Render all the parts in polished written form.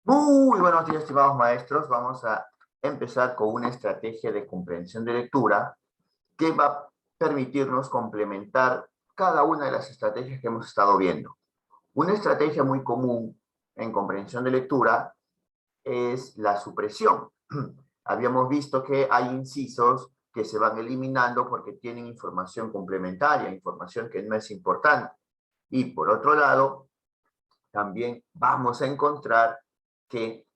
Muy buenos días, estimados maestros. Vamos a empezar con una estrategia de comprensión de lectura que va a permitirnos complementar cada una de las estrategias que hemos estado viendo. Una estrategia muy común en comprensión de lectura es la supresión. Habíamos visto que hay incisos que se van eliminando porque tienen información complementaria, información que no es importante. Y por otro lado, también vamos a encontrar que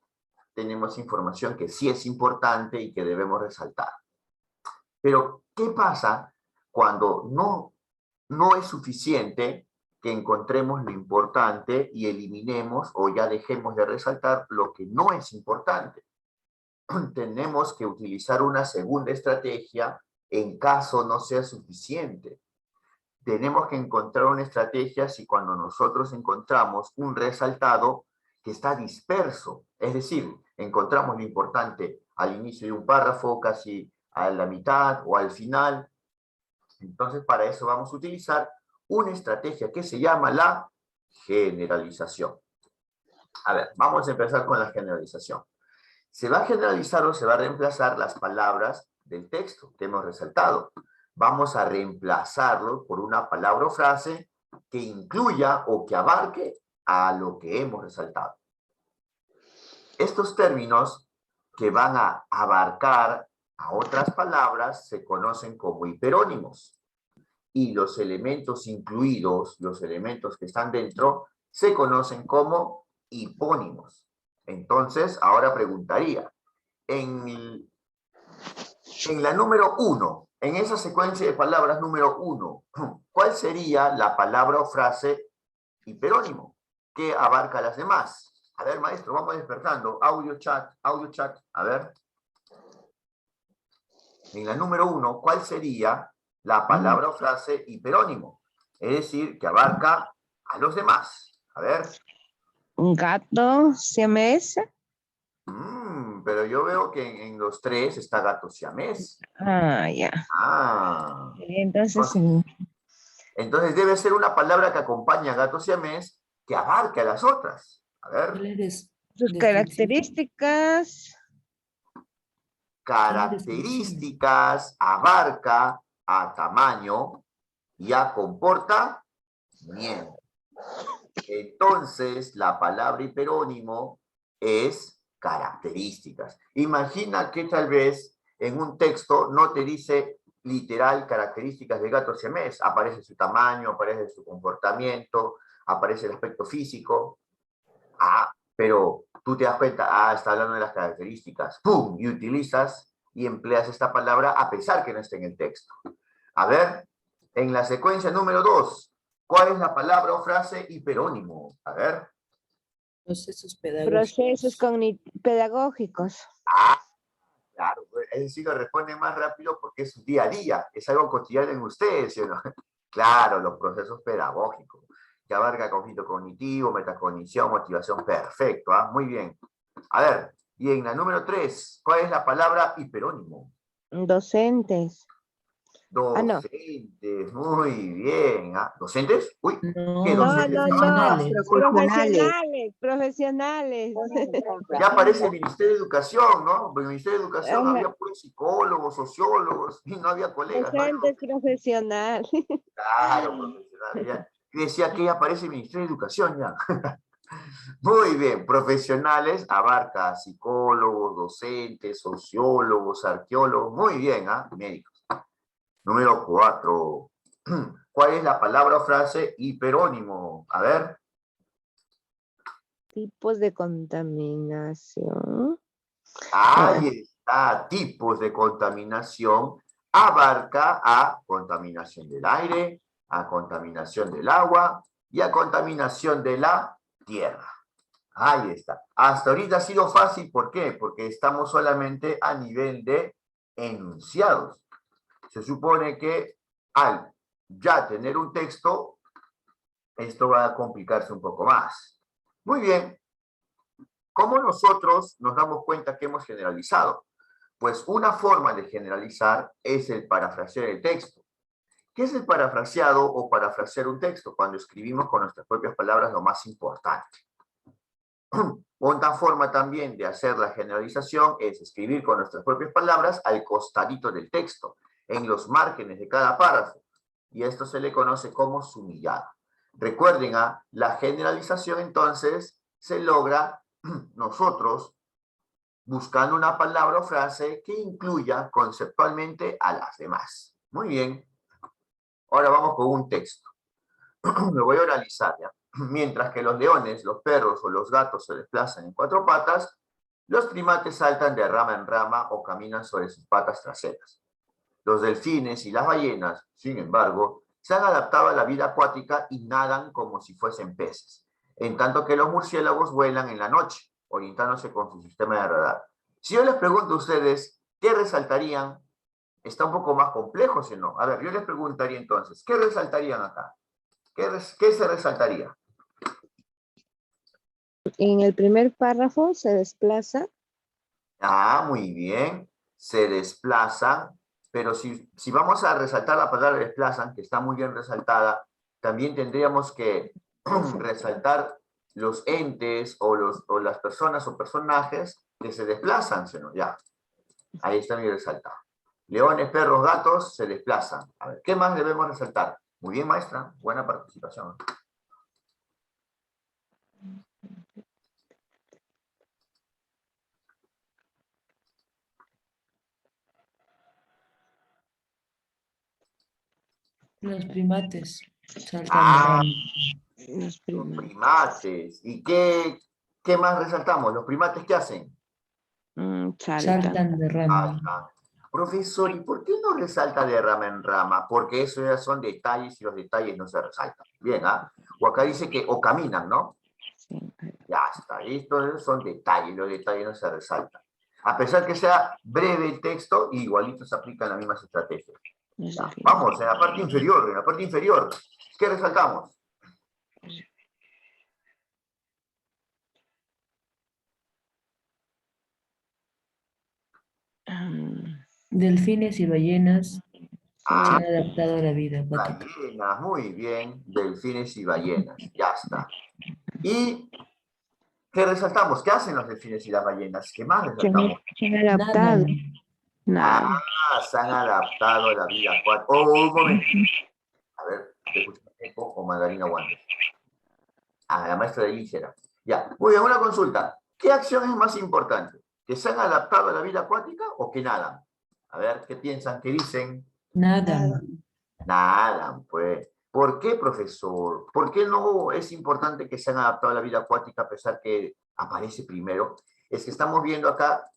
tenemos información que sí es importante y que debemos resaltar. Pero, ¿qué pasa cuando no es suficiente que encontremos lo importante y eliminemos o ya dejemos de resaltar lo que no es importante? Tenemos que utilizar una segunda estrategia en caso no sea suficiente. Tenemos que encontrar una estrategia si cuando nosotros encontramos un resaltado que está disperso, es decir, encontramos lo importante al inicio de un párrafo, casi a la mitad o al final. Entonces, para eso vamos a utilizar una estrategia que se llama la generalización. A ver, vamos a empezar con la generalización. Se va a generalizar o se va a reemplazar las palabras del texto que hemos resaltado. Vamos a reemplazarlo por una palabra o frase que incluya o que abarque a lo que hemos resaltado. Estos términos que van a abarcar a otras palabras se conocen como hiperónimos. Y los elementos incluidos, los elementos que están dentro, se conocen como hipónimos. Entonces, ahora preguntaría, en la número 1, en esa secuencia de palabras número 1, ¿cuál sería la palabra o frase hiperónimo que abarca las demás? A ver, maestro, vamos despertando. Audio chat, a ver. En la número 1, ¿cuál sería la palabra o frase hiperónimo? Es decir, que abarca a los demás. A ver. Un gato siamés. Pero yo veo que en los 3 está gato siamés. Ah, ya. Ah. Entonces, Entonces debe ser una palabra que acompaña a gato siamés que abarque a las otras. A ver. sus características. Características, abarca, a tamaño y a comportamiento. Entonces, la palabra hiperónimo es características. Imagina que tal vez en un texto no te dice literal características del gato siamés. Aparece su tamaño, aparece su comportamiento, aparece el aspecto físico. Pero tú te das cuenta, está hablando de las características. ¡Pum! Y utilizas y empleas esta palabra a pesar que no esté en el texto. A ver, en la secuencia número 2, ¿cuál es la palabra o frase hiperónimo? A ver. Procesos pedagógicos. Claro, es decir, lo responden más rápido porque es su día a día, es algo cotidiano en ustedes, ¿sí o no? Claro, los procesos pedagógicos, que abarca conflicto cognitivo, metacognición, motivación, perfecto, muy bien. A ver, y en la número 3, ¿cuál es la palabra hiperónimo? Docentes. Docentes, muy bien. ¿Docentes? Uy, ¿qué No, docentes? profesionales. Ya aparece el Ministerio de Educación, ¿no? En el Ministerio de Educación había puros psicólogos, sociólogos, y no había colegas, ¿no? Docentes profesional. Claro, profesional, ya. Y decía que ya aparece el Ministerio de Educación, ya. Muy bien, profesionales, abarca psicólogos, docentes, sociólogos, arqueólogos, muy bien, médicos. Número 4. ¿Cuál es la palabra o frase hiperónimo? A ver. Tipos de contaminación. Ahí está, tipos de contaminación. Abarca a contaminación del aire, a contaminación del agua y a contaminación de la tierra. Ahí está. Hasta ahorita ha sido fácil, ¿por qué? Porque estamos solamente a nivel de enunciados. Se supone que al ya tener un texto, esto va a complicarse un poco más. Muy bien. ¿Cómo nosotros nos damos cuenta que hemos generalizado? Pues una forma de generalizar es el parafrasear el texto. ¿Qué es el parafraseado o parafrasear un texto? Cuando escribimos con nuestras propias palabras lo más importante. Otra forma también de hacer la generalización es escribir con nuestras propias palabras al costadito del texto, en los márgenes de cada párrafo. Y esto se le conoce como sumillado. Recuerden, la generalización entonces se logra nosotros buscando una palabra o frase que incluya conceptualmente a las demás. Muy bien. Ahora vamos con un texto. Lo voy a oralizar, ¿ya? Mientras que los leones, los perros o los gatos se desplazan en 4 patas, los primates saltan de rama en rama o caminan sobre sus patas traseras. Los delfines y las ballenas, sin embargo, se han adaptado a la vida acuática y nadan como si fuesen peces, en tanto que los murciélagos vuelan en la noche, orientándose con su sistema de radar. Si yo les pregunto a ustedes, ¿qué resaltarían? Está un poco más complejo, ¿sí o no? A ver, yo les preguntaría entonces, ¿qué resaltarían acá? ¿Qué se resaltaría? En el primer párrafo se desplaza. Muy bien. Se desplazan, pero si vamos a resaltar la palabra desplazan, que está muy bien resaltada, también tendríamos que resaltar los entes o las personas o personajes que se desplazan, ¿no? Ya, ahí está bien resaltado. Leones, perros, gatos se desplazan. A ver, ¿qué más debemos resaltar? Muy bien, maestra, buena participación. Los primates saltan de Ah, rama. Los los primates. primates. ¿Y qué más resaltamos? ¿Los primates qué hacen? Saltan. Saltan de rama. Profesor, ¿y por qué no resalta de rama en rama? Porque eso ya son detalles y los detalles no se resaltan. Bien, O acá dice que o caminan, ¿no? Sí. Ya está, estos son detalles, los detalles no se resaltan. A pesar que sea breve el texto, igualito se aplican las mismas estrategias. Ya, vamos, en la parte inferior, ¿qué resaltamos? Delfines y ballenas se Ah, han adaptado a la vida acuática. ballenas, muy bien, delfines y ballenas, ya está. ¿Y qué resaltamos? ¿Qué hacen los delfines y las ballenas? ¿Qué más resaltamos? Se han adaptado. Nadan. Nada. Se han adaptado a la vida acuática. Oh, un momentito. A ver, ¿te escuchas eco o Magdalena Wander? La maestra de Lígera. Ya, muy bien, una consulta. ¿Qué acción es más importante? ¿Que se han adaptado a la vida acuática o que nadan? A ver, ¿qué piensan? ¿Qué dicen? Nadan. Nadan, pues. ¿Por qué, profesor? ¿Por qué no es importante que se han adaptado a la vida acuática a pesar que aparece primero? Es que estamos viendo acá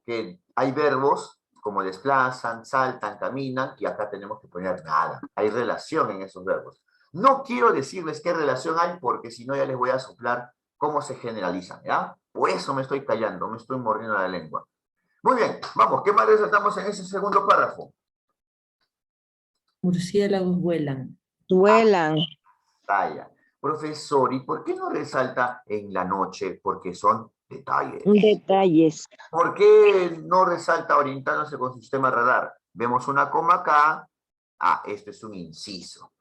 que hay verbos como desplazan, saltan, caminan, y acá tenemos que poner nada. Hay relación en esos verbos. No quiero decirles qué relación hay, porque si no ya les voy a soplar cómo se generalizan, ¿ya? Por eso me estoy callando, me estoy mordiendo la lengua. Muy bien, vamos, ¿qué más resaltamos en ese segundo párrafo? Murciélagos vuelan. Vuelan. Talla. Profesor, ¿y por qué no resalta en la noche? Porque son detalles. Detalles. ¿Por qué no resalta orientándose con su sistema radar? Vemos una coma acá. Esto es un inciso.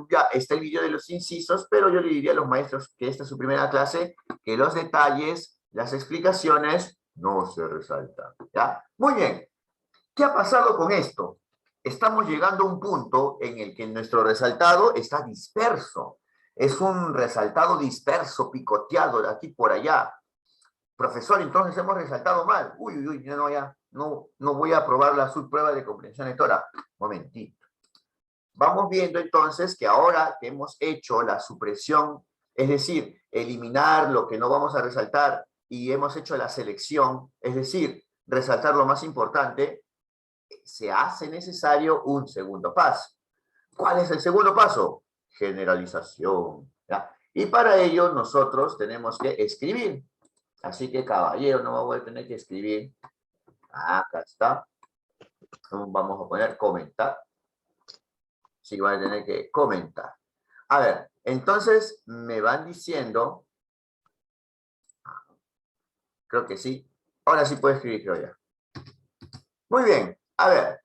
Ya está el video de los incisos, pero yo le diría a los maestros que esta es su primera clase, que los detalles, las explicaciones, no se resaltan. ¿Ya? Muy bien. ¿Qué ha pasado con esto? Estamos llegando a un punto en el que nuestro resaltado está disperso. Es un resaltado disperso, picoteado de aquí por allá. Profesor, entonces hemos resaltado mal. Uy, no voy a aprobar la subprueba de comprensión lectora. Momentito. Vamos viendo entonces que ahora que hemos hecho la supresión, es decir, eliminar lo que no vamos a resaltar, y hemos hecho la selección, es decir, resaltar lo más importante, se hace necesario un segundo paso. ¿Cuál es el segundo paso? Generalización. ¿Ya? Y para ello nosotros tenemos que escribir. Así que, caballero, no voy a tener que escribir. Acá está. Vamos a poner comentar. Sí, voy a tener que comentar. A ver, entonces me van diciendo. Creo que sí. Ahora sí puedo escribir, creo ya. Muy bien. A ver,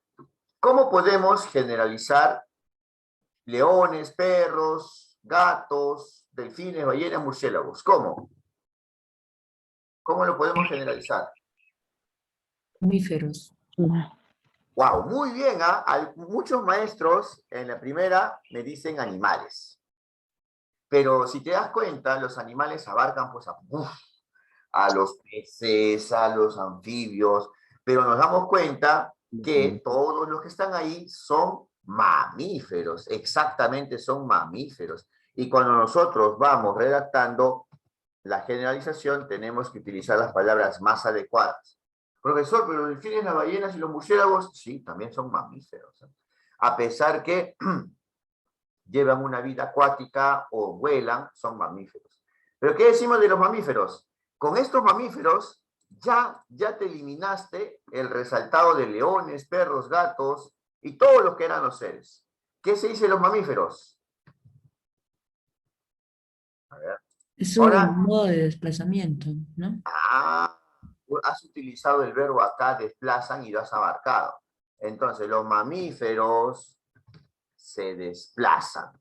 ¿cómo podemos generalizar leones, perros, gatos, delfines, ballenas, murciélagos? ¿Cómo? ¿Cómo lo podemos generalizar? Mamíferos. Wow, muy bien, ¿ah? Muchos maestros en la primera me dicen animales. Pero si te das cuenta, los animales abarcan pues a los peces, a los anfibios, pero nos damos cuenta que todos los que están ahí son mamíferos, exactamente son mamíferos. Y cuando nosotros vamos redactando la generalización, tenemos que utilizar las palabras más adecuadas. Profesor, pero los delfines, las ballenas y los murciélagos, sí, también son mamíferos. A pesar que llevan una vida acuática o vuelan, son mamíferos. ¿Pero qué decimos de los mamíferos? Con estos mamíferos ya te eliminaste el resaltado de leones, perros, gatos y todos los que eran los seres. ¿Qué se dice de los mamíferos? A ver. Es Ahora, un modo de desplazamiento, ¿no? Has utilizado el verbo acá, desplazan, y lo has abarcado. Entonces, los mamíferos se desplazan.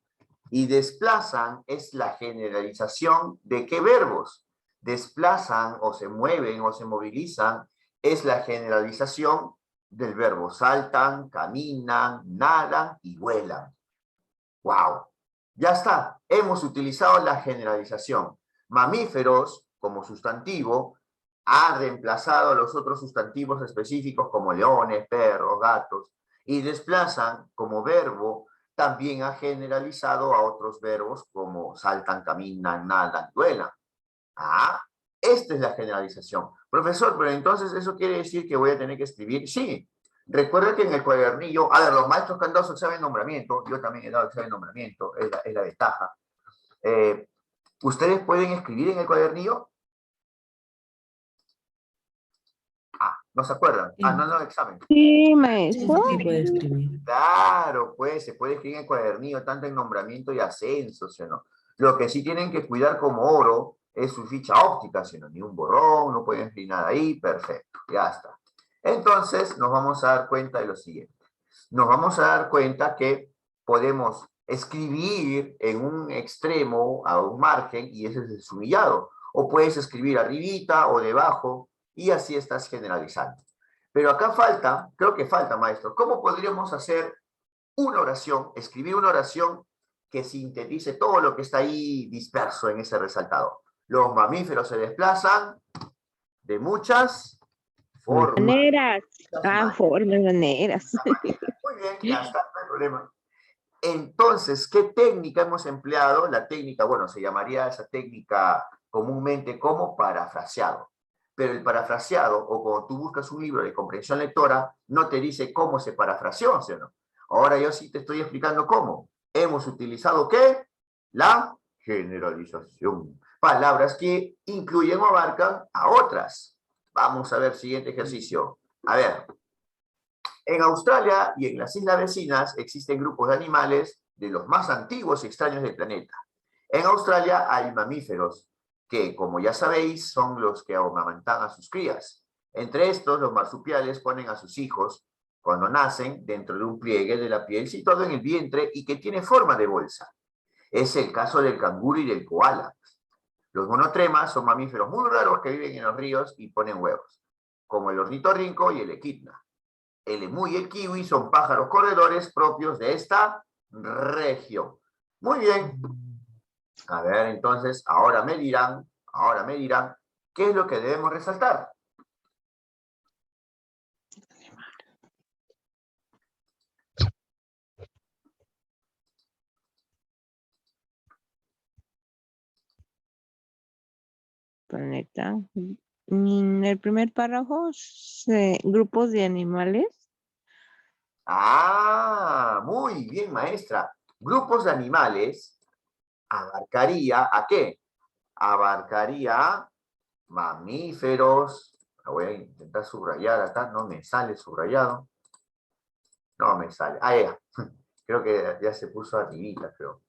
Y desplazan es la generalización de qué verbos. Desplazan o se mueven o se movilizan es la generalización del verbo saltan, caminan, nadan y vuelan. ¡Wow! Ya está, hemos utilizado la generalización. Mamíferos, como sustantivo, ha reemplazado a los otros sustantivos específicos como leones, perros, gatos, y desplazan como verbo también ha generalizado a otros verbos como saltan, caminan, nadan, vuelan. Esta es la generalización. Profesor, pero entonces eso quiere decir que voy a tener que escribir. Sí, recuerda que en el cuadernillo, a ver, los maestros que han dado su examen de nombramiento, yo también he dado examen de nombramiento, es la ventaja. ¿Ustedes pueden escribir en el cuadernillo? ¿No se acuerdan? Sí. No, examen. Sí, Sí, maestro. sí, puede escribir. Claro, pues se puede escribir en el cuadernillo, tanto en nombramiento y ascenso, ¿sí o no? Lo que sí tienen que cuidar como oro es su ficha óptica, ¿sí o no? Ni un borrón, no pueden escribir nada ahí, perfecto, ya está. Entonces nos vamos a dar cuenta de lo siguiente. Nos vamos a dar cuenta que podemos escribir en un extremo, a un margen, y ese es el sumillado. O puedes escribir arribita o debajo, y así estás generalizando. Pero acá falta, creo que falta, maestro, ¿cómo podríamos hacer una oración, escribir una oración que sintetice todo lo que está ahí disperso en ese resaltado? Los mamíferos se desplazan de muchas formas. Maneras. Maneras. Formas, maneras. Muy bien, ya está, no hay problema. Entonces, ¿qué técnica hemos empleado? La técnica, bueno, se llamaría esa técnica comúnmente como parafraseado. Pero el parafraseado, o cuando tú buscas un libro de comprensión lectora, no te dice cómo se parafraseó, ¿sí o no? Ahora yo sí te estoy explicando cómo. Hemos utilizado, ¿qué? La generalización. Palabras que incluyen o abarcan a otras. Vamos a ver, siguiente ejercicio. A ver, en Australia y en las islas vecinas existen grupos de animales de los más antiguos y extraños del planeta. En Australia hay mamíferos que, como ya sabéis, son los que amamantan a sus crías. Entre estos, los marsupiales ponen a sus hijos cuando nacen dentro de un pliegue de la piel situado en el vientre y que tiene forma de bolsa. Es el caso del canguro y del koala. Los monotremas son mamíferos muy raros que viven en los ríos y ponen huevos, como el ornitorrinco y el equidna. El emú y el kiwi son pájaros corredores propios de esta región. Muy bien. A ver, entonces, ahora me dirán, ¿qué es lo que debemos resaltar? Planeta. En el primer párrafo, grupos de animales. Muy bien, maestra. Grupos de animales abarcaría ¿a qué? Abarcaría mamíferos. Lo voy a intentar subrayar acá, no me sale subrayado. No me sale. Ya. Creo que ya se puso arribita, creo.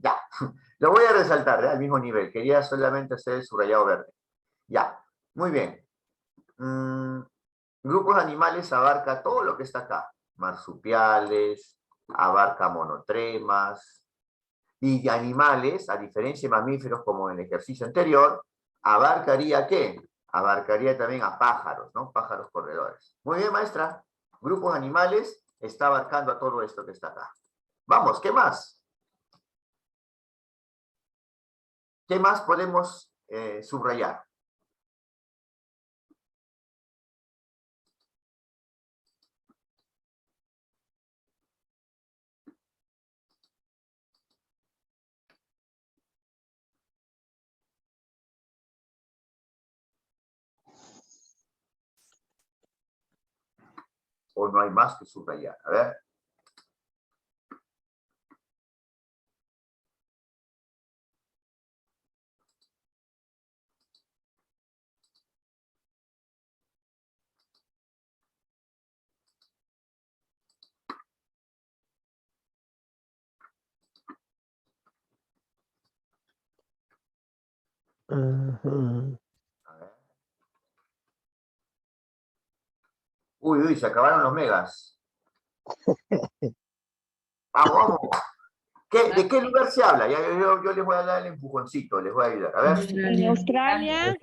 Ya. Lo voy a resaltar al mismo nivel. Quería solamente hacer el subrayado verde. Ya. Muy bien. Grupos de animales abarca todo lo que está acá. Marsupiales, abarca monotremas. Y animales, a diferencia de mamíferos como en el ejercicio anterior, ¿Abarcaría qué? Abarcaría también a pájaros, ¿no? Pájaros corredores. Muy bien, maestra. Grupos animales está abarcando a todo esto que está acá. Vamos, ¿qué más? ¿Qué más podemos subrayar? ¿O no hay más que subrayar? A ver. Ujú. A ver. Uy, uy, se acabaron los megas. Vamos, vamos. ¿De qué lugar se habla? Ya, yo les voy a dar el empujoncito, les voy a ayudar. A ver. En Australia, Australia.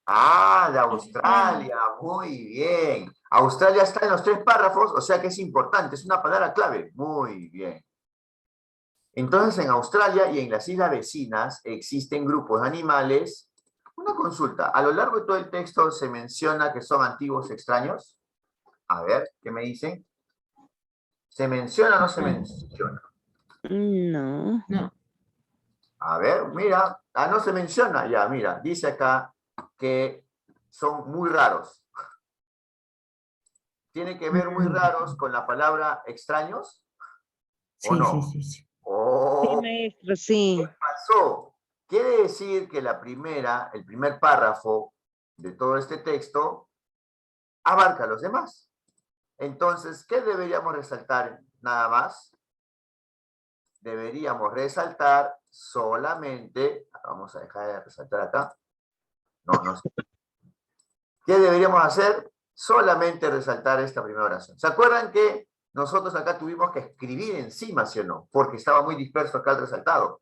Ah, de Australia, muy bien. Australia está en los 3 párrafos, o sea que es importante, es una palabra clave. Muy bien. Entonces, en Australia y en las islas vecinas existen grupos de animales. Una consulta, a lo largo de todo el texto se menciona que son antiguos extraños. A ver, ¿qué me dicen? ¿Se menciona o no se menciona? no. No, A ver, mira, no se menciona, ya, mira, dice acá que son muy raros. ¿Tiene que ver muy raros con la palabra extraños o sí, sí, no? sí, sí. Sí, Oh, maestro, sí. pasó. Quiere decir que el primer párrafo de todo este texto abarca a los demás. Entonces, ¿qué deberíamos resaltar nada más? Deberíamos resaltar solamente, vamos a dejar de resaltar acá. No, no sé. ¿Qué deberíamos hacer? Solamente resaltar esta primera oración. ¿Se acuerdan que nosotros acá tuvimos que escribir encima, sí o no? Porque estaba muy disperso acá el resaltado.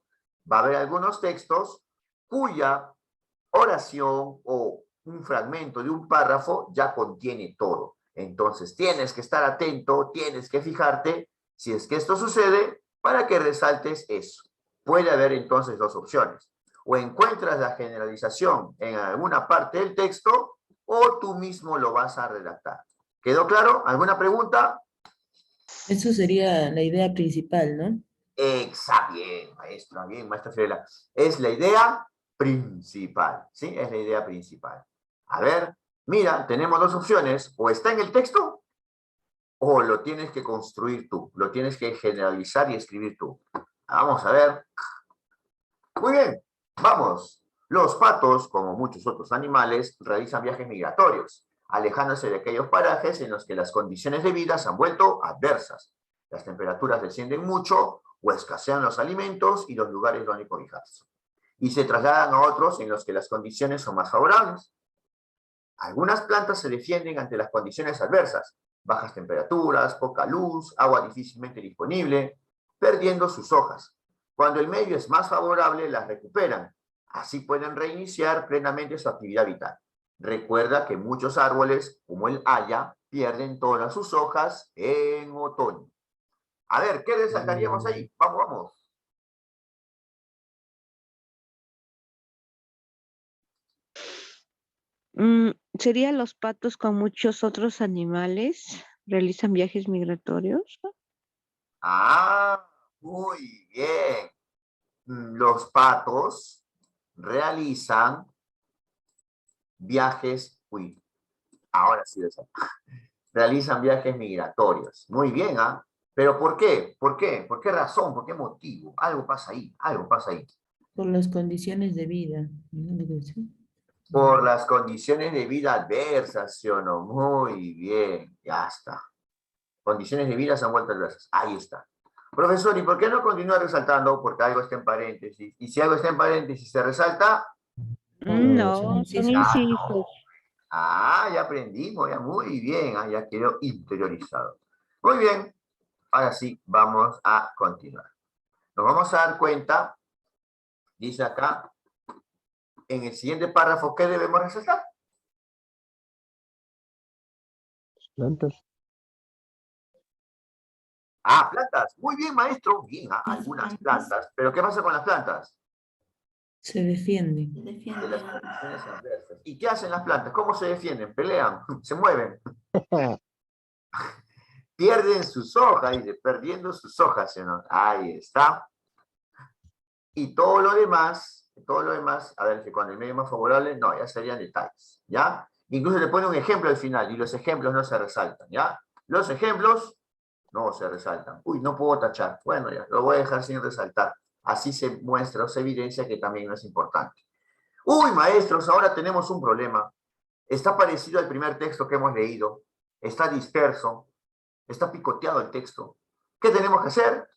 Va a haber algunos textos cuya oración o un fragmento de un párrafo ya contiene todo. Entonces tienes que estar atento, tienes que fijarte si es que esto sucede para que resaltes eso. Puede haber entonces dos opciones. O encuentras la generalización en alguna parte del texto o tú mismo lo vas a redactar. ¿Quedó claro? ¿Alguna pregunta? Eso sería la idea principal, ¿no? Bien, maestra Fiorella. Es la idea principal, ¿sí? Es la idea principal. A ver, mira, tenemos dos opciones. O está en el texto, o lo tienes que construir tú. Lo tienes que generalizar y escribir tú. Vamos a ver. Muy bien, vamos. Los patos, como muchos otros animales, realizan viajes migratorios, alejándose de aquellos parajes en los que las condiciones de vida se han vuelto adversas. Las temperaturas descienden mucho o escasean los alimentos y los lugares donde cobijarse. Y se trasladan a otros en los que las condiciones son más favorables. Algunas plantas se defienden ante las condiciones adversas, bajas temperaturas, poca luz, agua difícilmente disponible, perdiendo sus hojas. Cuando el medio es más favorable, las recuperan. Así pueden reiniciar plenamente su actividad vital. Recuerda que muchos árboles, como el haya, pierden todas sus hojas en otoño. A ver, ¿qué resaltaríamos ahí? Vamos, vamos. ¿Serían los patos con muchos otros animales? ¿Realizan viajes migratorios? Ah, muy bien. Los patos realizan viajes, ahora sí, realizan viajes migratorios. Muy bien, ¿ah? ¿Pero por qué? ¿Por qué? ¿Por qué razón? ¿Por qué motivo? Algo pasa ahí, algo pasa ahí. Por las condiciones de vida, ¿no? Algo así. Por las condiciones de vida adversas, ¿sí o no? Muy bien, ya está. Condiciones de vida se han vuelto adversas. Ahí está. Profesor, ¿y por qué no continúa resaltando? Porque algo está en paréntesis. Y si algo está en paréntesis se resalta, No, son Sí, incisos. ya aprendimos, ya muy bien, ya quedó interiorizado. Muy bien, ahora sí, vamos a continuar. Nos vamos a dar cuenta, dice acá, en el siguiente párrafo, ¿qué debemos resaltar? Plantas. Ah, plantas. Muy bien, maestro. Bien, algunas plantas. ¿Pero qué pasa con las plantas? Se defienden. De las condiciones adversas. ¿Y qué hacen las plantas? ¿Cómo se defienden? Pelean, se mueven, pierden sus hojas, y perdiendo sus hojas, ¿sí o no? Ahí está. Y todo lo demás, a ver, que con el medio más favorable, no, ya serían detalles, ¿ya? Incluso le pone un ejemplo al final, y los ejemplos no se resaltan, ¿ya? Los ejemplos no se resaltan. Uy, no puedo tachar. Bueno, ya, lo voy a dejar sin resaltar. Así se muestra o se evidencia que también no es importante. Uy, maestros, ahora tenemos un problema. Está parecido al primer texto que hemos leído. Está disperso. Está picoteado el texto. ¿Qué tenemos que hacer?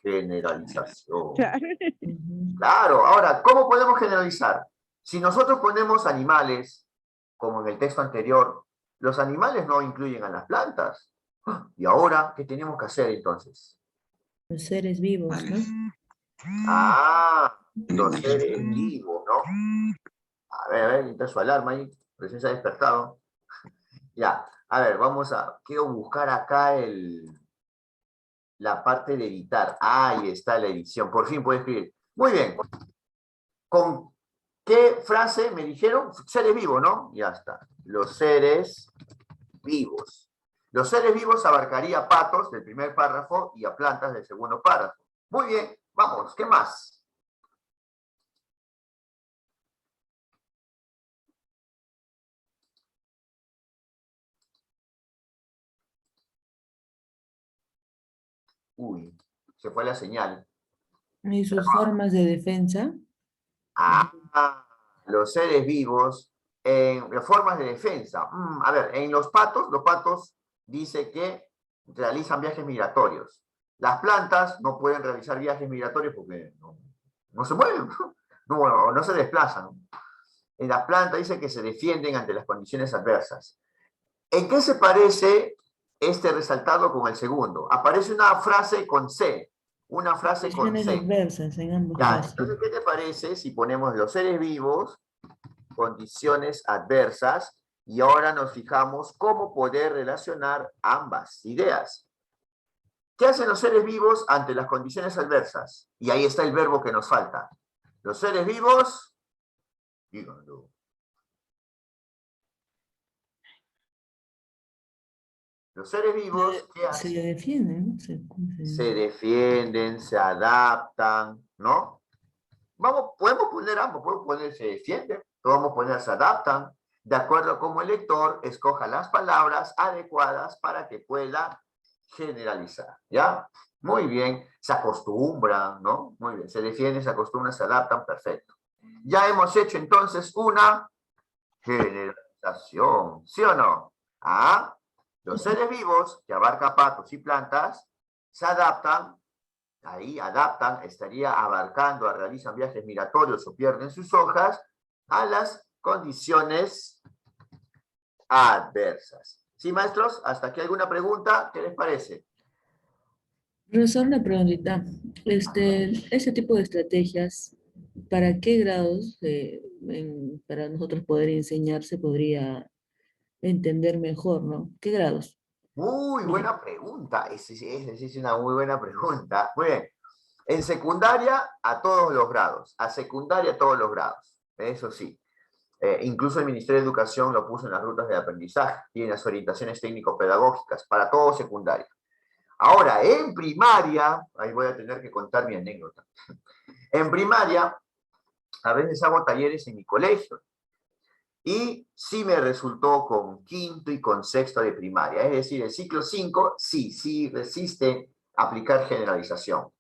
Generalización. Claro. Ujú. Claro, ahora, ¿cómo podemos generalizar? Si nosotros ponemos animales, como en el texto anterior, los animales no incluyen a las plantas. ¿Y ahora qué tenemos que hacer entonces? Los seres vivos, ¿no? Ah, los seres vivos, ¿no? A ver, entra su alarma ahí, recién se ha despertado. Ya, a ver, quiero buscar acá la parte de editar. Ahí está la edición, por fin puedo escribir. Muy bien, ¿con qué frase me dijeron? Seres vivos, ¿no? Ya está, los seres vivos. Los seres vivos abarcaría patos del primer párrafo y a plantas del segundo párrafo. Muy bien, vamos, ¿qué más? Uy, se fue la señal. Y sus formas de defensa. Ah, los seres vivos en formas de defensa. A ver, en los patos dice que realizan viajes migratorios. Las plantas no pueden realizar viajes migratorios porque no se mueven, no se desplazan. En las plantas dice que se defienden ante las condiciones adversas. ¿En qué se parece este resaltado con el segundo? Aparece una frase con C, una frase con Condiciones C. adversas en ambos Ya, casos. entonces, ¿qué te parece si ponemos los seres vivos, condiciones adversas, y ahora nos fijamos cómo poder relacionar ambas ideas? ¿Qué hacen los seres vivos ante las condiciones adversas? Y ahí está el verbo que nos falta. Los seres vivos, díganlo. Los seres vivos, ¿qué Se hacen? defienden, ¿no? Se defienden, se adaptan, ¿no? Podemos poner ambos, podemos poner se defienden, podemos poner se adaptan, de acuerdo a cómo el lector escoja las palabras adecuadas para que pueda generalizar, ¿ya? Muy bien, se acostumbran, ¿no? Muy bien, se defienden, se acostumbran, se adaptan, perfecto. Ya hemos hecho entonces una generalización, ¿sí o no? ¿Ah? Los seres vivos, que abarca patos y plantas, se adaptan. Ahí adaptan, estaría abarcando, realizan viajes migratorios o pierden sus hojas a las condiciones adversas. ¿Sí, maestros? ¿Hasta aquí alguna pregunta? ¿Qué les parece? Profesor, una preguntita. Ese tipo de estrategias, ¿para qué grados para nosotros poder enseñar se podría entender mejor, ¿no? ¿Qué grados? Muy buena pregunta. Esa es una muy buena pregunta. Muy bien. En secundaria, a todos los grados. A secundaria, a todos los grados. Eso sí. Incluso el Ministerio de Educación lo puso en las rutas de aprendizaje y en las orientaciones técnico-pedagógicas para todo secundario. Ahora, en primaria, ahí voy a tener que contar mi anécdota. En primaria, a veces hago talleres en mi colegio y sí me resultó con quinto y con sexto de primaria. Es decir, el ciclo 5 sí resiste aplicar generalización.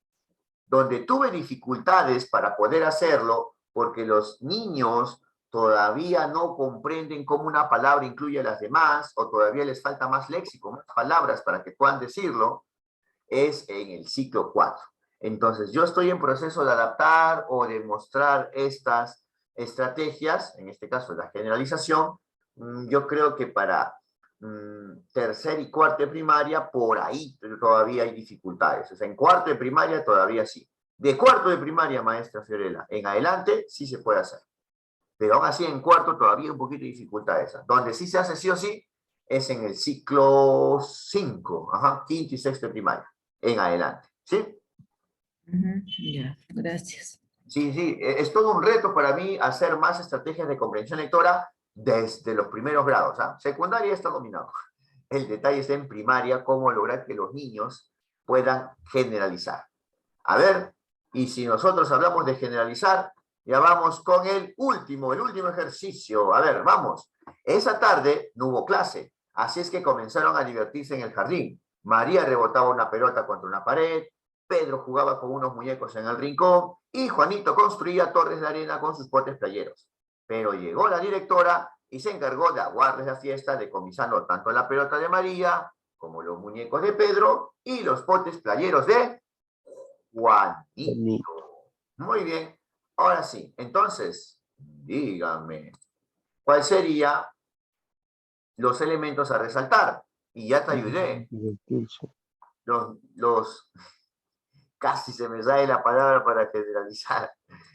Donde tuve dificultades para poder hacerlo, porque los niños todavía no comprenden cómo una palabra incluye a las demás, o todavía les falta más léxico, más palabras para que puedan decirlo, es en el ciclo 4. Entonces, yo estoy en proceso de adaptar o de mostrar estas estrategias, en este caso la generalización. Yo creo que para tercer y cuarto de primaria, por ahí todavía hay dificultades. O sea, en cuarto de primaria todavía sí. De cuarto de primaria, maestra Fiorella, en adelante sí se puede hacer. Pero aún así en cuarto todavía hay un poquito de dificultad esa. Donde sí se hace sí o sí es en el ciclo 5, quinto y sexto de primaria, en adelante. ¿Sí? Ujú, ya, gracias. Sí, sí, es todo un reto para mí hacer más estrategias de comprensión lectora desde los primeros grados. Secundaria está dominado. El detalle está en primaria, cómo lograr que los niños puedan generalizar. A ver, y si nosotros hablamos de generalizar, ya vamos con el último ejercicio. A ver, vamos. Esa tarde no hubo clase, así es que comenzaron a divertirse en el jardín. María rebotaba una pelota contra una pared, Pedro jugaba con unos muñecos en el rincón y Juanito construía torres de arena con sus potes playeros. Pero llegó la directora y se encargó de aguarles la fiesta, decomisando tanto la pelota de María como los muñecos de Pedro y los potes playeros de Juanito. Muy bien. Ahora sí, entonces, díganme, ¿cuál sería los elementos a resaltar? Y ya te ayudé. Divertirse. Casi se me sale la palabra para generalizar.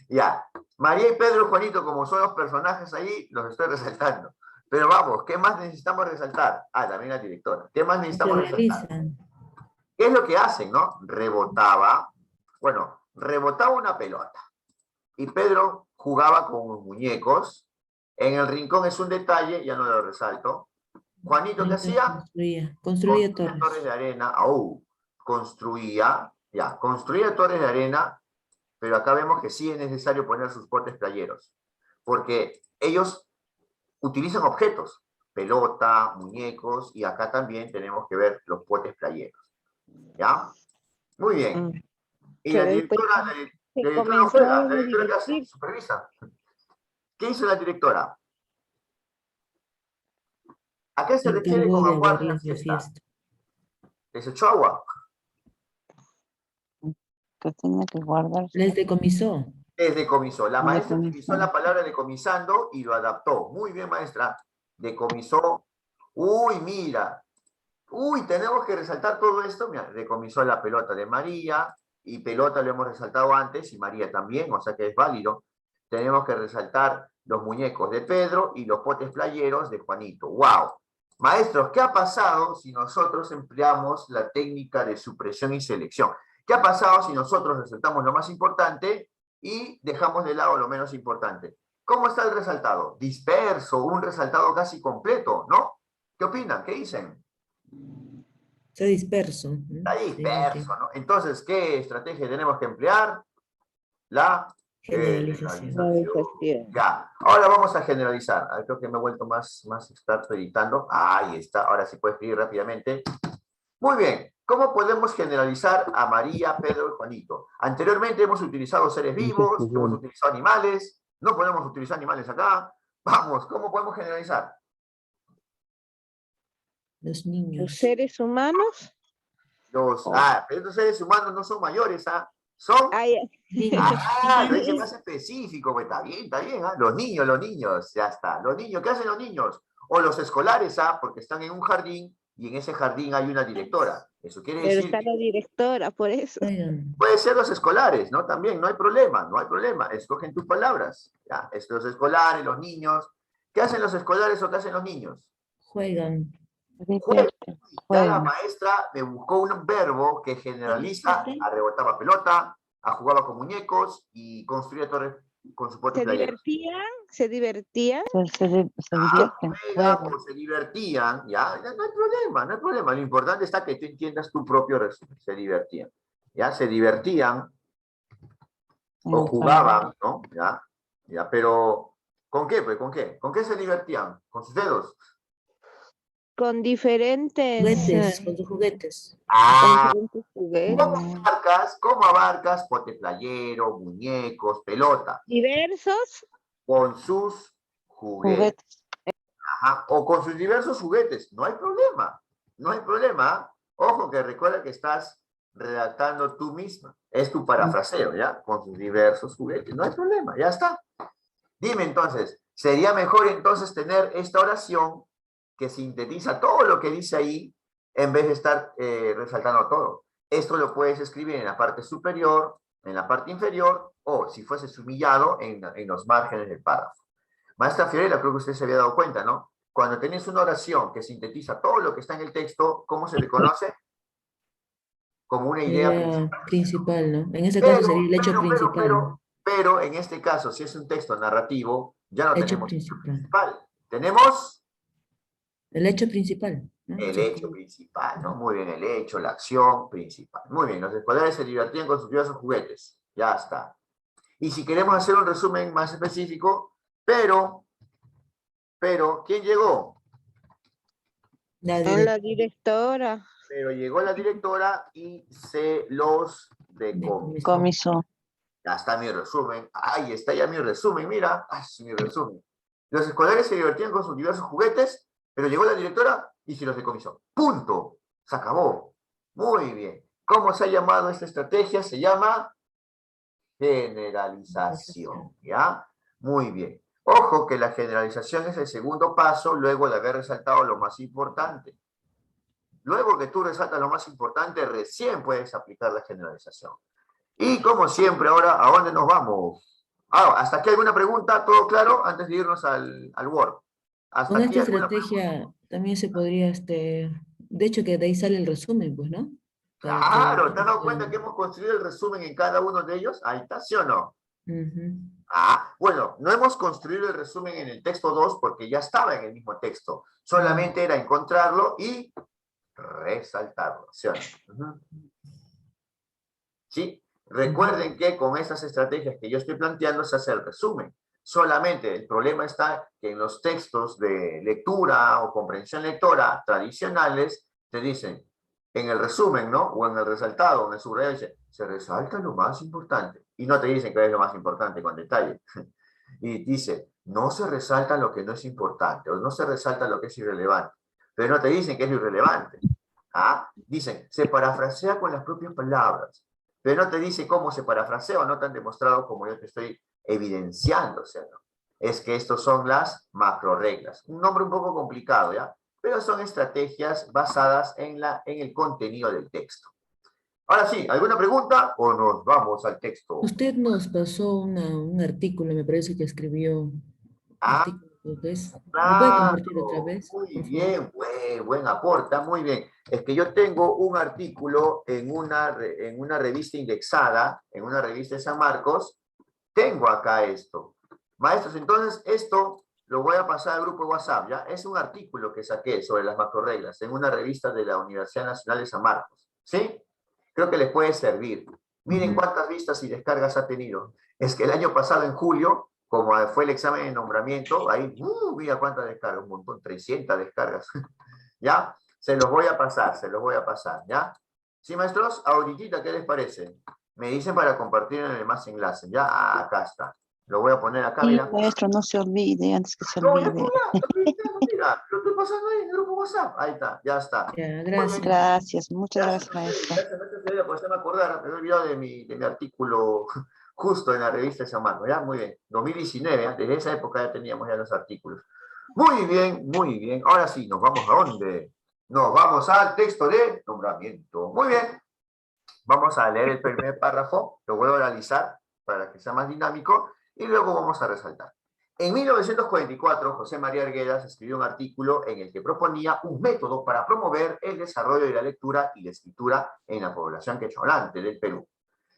Ya, María y Pedro y Juanito, como son los personajes ahí, los estoy resaltando. Pero vamos, ¿qué más necesitamos resaltar? También la directora. ¿Qué más Se necesitamos resaltar? realizan. ¿Qué es lo que hacen, no? Rebotaba una pelota. Y Pedro jugaba con unos muñecos. En el rincón es un detalle, ya no lo resalto. Juanito, ¿qué hacía? Construía torres torres. de arena. Construía torres de arena, pero acá vemos que sí es necesario poner sus potes playeros, porque ellos utilizan objetos, pelota, muñecos, y acá también tenemos que ver los potes playeros. ¿Ya? Muy bien. Y la Pero después directora, se la directora no juega, comenzaron la a directora ¿qué hace? divertir. Supervisa. ¿Qué hizo la directora? ¿A qué Se se refiere encargó con de aguarde la aguarles de fiesta? fiesta. ¿Les echó agua? Que tenía que guardarse. Les decomisó. Es decomisó. La La maestra decomisó. utilizó la palabra decomisando y lo adaptó. Muy bien, maestra. Decomisó. Uy, mira. Uy, tenemos que resaltar todo esto. Mira, decomisó la pelota de María, y pelota lo hemos resaltado antes, y María también, o sea que es válido. Tenemos que resaltar los muñecos de Pedro y los potes playeros de Juanito. ¡Wow! Maestros, ¿qué ha pasado si nosotros empleamos la técnica de supresión y selección? ¿Qué ha pasado si nosotros resaltamos lo más importante y dejamos de lado lo menos importante? ¿Cómo está el resaltado? Disperso, un resaltado casi completo, ¿no? ¿Qué opinan? ¿Qué dicen? Está disperso. Está Sí, disperso, ¿no? Entonces, ¿qué estrategia tenemos que emplear? La generalización. generalización. Ya, ahora vamos a generalizar. Creo que me he vuelto más experto editando. Ahí está, ahora sí puedo escribir rápidamente. Muy bien, ¿cómo podemos generalizar a María, Pedro y Juanito? Anteriormente hemos utilizado seres vivos, hemos utilizado animales, no podemos utilizar animales acá. Vamos, ¿cómo podemos generalizar? Los niños. Los seres humanos. Pero estos seres humanos no son mayores, son... Niños. Lo dice más específico, pues está bien, Los niños, ya está. Los niños, ¿qué hacen los niños? O los escolares, porque están en un jardín y en ese jardín hay una directora. Eso quiere Pero decir está que la directora, por eso. Oigan, puede ser los escolares, ¿no? También, no hay problema. Escogen tus palabras. Ya, los escolares, los niños. ¿Qué hacen los escolares o qué hacen los niños? juegan. Juegan. Ya la Juegan. maestra me buscó un verbo que generaliza a rebotaba pelota, a jugaba con muñecos y construía torres con su pote ¿Se playeros. divertían? ¿Se diviertían? Se divertían, ya, no hay problema. Lo importante está que tú entiendas tu propio resumen. Se divertían. Ya, se divertían o jugaban, ¿no? Ya, pero ¿con qué? Pues, ¿con qué? ¿Con qué se divertían? ¿Con sus dedos? Con diferentes Juguetes, con sus juguetes. juguetes. ¿Cómo abarcas pote playero, muñecos, pelota? Diversos Con sus juguetes. O con sus diversos juguetes. No hay problema. Ojo que recuerda que estás redactando tú misma. Es tu parafraseo, ¿ya? Con sus diversos juguetes. No hay problema, ya está. Dime entonces, ¿sería mejor entonces tener esta oración que sintetiza todo lo que dice ahí en vez de estar resaltando todo? Esto lo puedes escribir en la parte superior, en la parte inferior, o si fuese sumillado, en los márgenes del párrafo. Maestra Fiorella, creo que usted se había dado cuenta, ¿no? Cuando tenés una oración que sintetiza todo lo que está en el texto, ¿cómo se le conoce? Como una idea principal. Principal, ¿no? En ese caso sería el hecho principal. Pero en este caso, si es un texto narrativo, ya no Hecho tenemos hecho principal. principal. Tenemos El hecho principal, ¿no? el Sí. hecho principal, ¿no? Muy bien, el hecho, la acción principal. Muy bien, los escolares se divertían con sus diversos juguetes. Ya está. Y si queremos hacer un resumen más específico, pero, ¿quién llegó? La directora Pero llegó la directora y se los decomisó. comisó. Ya está mi resumen. Ahí está ya mi resumen, mira. Ah, es mi resumen. Los escolares se divertían con sus diversos juguetes, pero llegó la directora y se los decomisó. Punto. Se acabó. Muy bien. ¿Cómo se ha llamado esta estrategia? Se llama generalización. ¿Ya? Muy bien. Ojo que la generalización es el segundo paso luego de haber resaltado lo más importante. Luego que tú resaltas lo más importante, recién puedes aplicar la generalización. Y como siempre, ahora, ¿a dónde nos vamos? ¿Hasta aquí alguna pregunta? ¿Todo claro? Antes de irnos al Word. ¿Hasta Con aquí esta alguna estrategia también se podría, de hecho que de ahí sale el resumen, pues, ¿no? Para que... Claro, ¿te has dado cuenta que hemos construido el resumen en cada uno de ellos? Ahí está, ¿sí o no? Ujú. Bueno, no hemos construido el resumen en el texto 2 porque ya estaba en el mismo texto. Solamente era encontrarlo y resaltarlo, ¿sí o no? Ujú. ¿Sí? Recuerden que con estas estrategias que yo estoy planteando se hace el resumen. Solamente el problema está que en los textos de lectura o comprensión lectora tradicionales te dicen, en el resumen, ¿no? O en el resaltado, en el subrayado, dice, se resalta lo más importante. Y no te dicen que es lo más importante con detalle. Y dice, no se resalta lo que no es importante, o no se resalta lo que es irrelevante. Pero no te dicen que es irrelevante. Dicen, se parafrasea con las propias palabras. Pero no te dice cómo se parafrasea o no te han demostrado como yo te estoy evidenciando, ¿no? Es que estos son las macro reglas. Un nombre un poco complicado, ¿ya? Pero son estrategias basadas en el contenido del texto. Ahora sí, ¿alguna pregunta o nos vamos al texto? Usted nos pasó un artículo, me parece que escribió. Artículo, creo que es. ¿Me puede compartir otra Claro, vez, muy por favor? bien, buen aporte, muy bien. Es que yo tengo un artículo en una revista indexada, en una revista de San Marcos, tengo acá esto. Maestros, entonces esto lo voy a pasar al grupo de WhatsApp, ¿ya? Es un artículo que saqué sobre las macroreglas en una revista de la Universidad Nacional de San Marcos, ¿sí? Creo que les puede servir. Miren cuántas vistas y descargas ha tenido. Es que el año pasado, en julio, como fue el examen de nombramiento, ahí, mira cuántas descargas, un montón, 300 descargas. ¿Ya? Se los voy a pasar, ¿ya? ¿Sí, maestros? Ahorita, ¿qué les parece? Me dicen para compartir en el más enlace, ¿ya? Acá está. Lo voy a poner acá, Sí, mira. maestro, no se olvide, antes que se No, ya olvide. mira, lo estoy pasando ahí en el grupo WhatsApp. Ahí está, ya está. Ya, Muy gracias. bien. Gracias, muchas gracias, maestro. Gracias, maestra, por hacerme acordar. Me he olvidado de mi artículo justo en la revista de San Marcos, ¿ya? Muy bien. 2019, ¿ya? Desde esa época ya teníamos ya los artículos. Muy bien, muy bien. Ahora sí, ¿nos vamos a dónde? Nos vamos al texto de nombramiento. Muy bien. Vamos a leer el primer párrafo, lo voy a analizar para que sea más dinámico y luego vamos a resaltar. En 1944, José María Arguedas escribió un artículo en el que proponía un método para promover el desarrollo de la lectura y la escritura en la población quechohablante del Perú.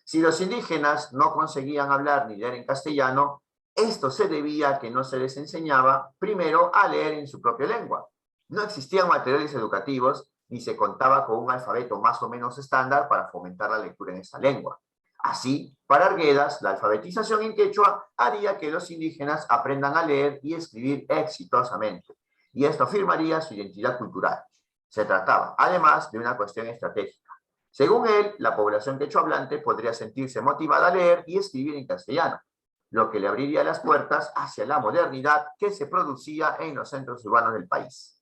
Si los indígenas no conseguían hablar ni leer en castellano, esto se debía a que no se les enseñaba primero a leer en su propia lengua. No existían materiales educativos ni se contaba con un alfabeto más o menos estándar para fomentar la lectura en esa lengua. Así, para Arguedas, la alfabetización en quechua haría que los indígenas aprendan a leer y escribir exitosamente, y esto afirmaría su identidad cultural. Se trataba, además, de una cuestión estratégica. Según él, la población quechohablante podría sentirse motivada a leer y escribir en castellano, lo que le abriría las puertas hacia la modernidad que se producía en los centros urbanos del país.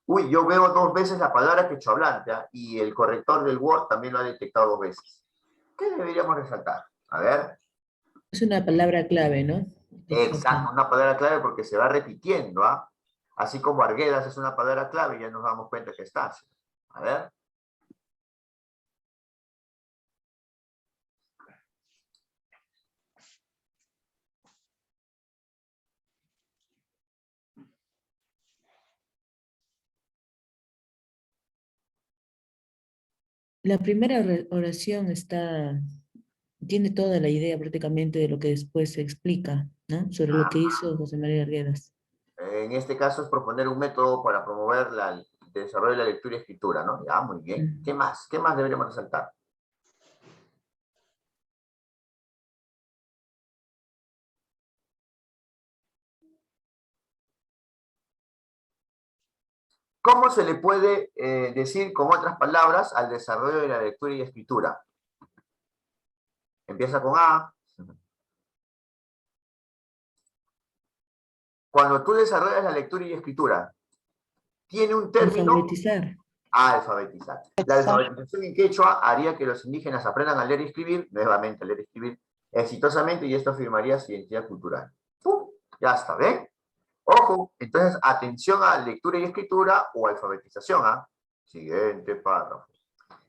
Uy, yo veo 2 veces la palabra quechohablante, ¿eh? Y el corrector del Word también lo ha detectado 2 veces. ¿Qué deberíamos resaltar? A ver. Es una palabra clave, ¿no? Exacto, una palabra clave porque se va repitiendo, ¿ah? Así como Arguedas es una palabra clave, ya nos damos cuenta que está. A ver. La primera oración tiene toda la idea prácticamente de lo que después se explica, ¿no? Sobre lo que hizo José María Arguedas. En este caso es proponer un método para promover el desarrollo de la lectura y escritura, ¿no? Ya, muy bien. ¿Qué más? ¿Qué más deberíamos resaltar? ¿Cómo se le puede decir con otras palabras al desarrollo de la lectura y escritura? Empieza con A. Cuando tú desarrollas la lectura y escritura, tiene un término. Alfabetizar. Alfabetizar. La alfabetización en quechua haría que los indígenas aprendan a leer y escribir, nuevamente a leer y escribir, exitosamente, y esto afirmaría su identidad cultural. ¡Pum! Ya está, ¿ven? Ojo, entonces atención a lectura y escritura o alfabetización. ¿Ah? Siguiente párrafo.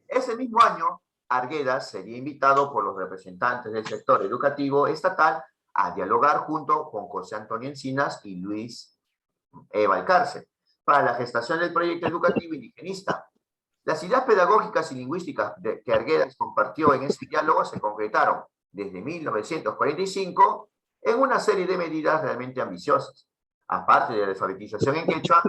Ese mismo año, Arguedas sería invitado por los representantes del sector educativo estatal a dialogar junto con José Antonio Encinas y Luis Valcárcel para la gestación del proyecto educativo indigenista. Las ideas pedagógicas y lingüísticas que Arguedas compartió en ese diálogo se concretaron desde 1945 en una serie de medidas realmente ambiciosas. Aparte de la alfabetización en quechua,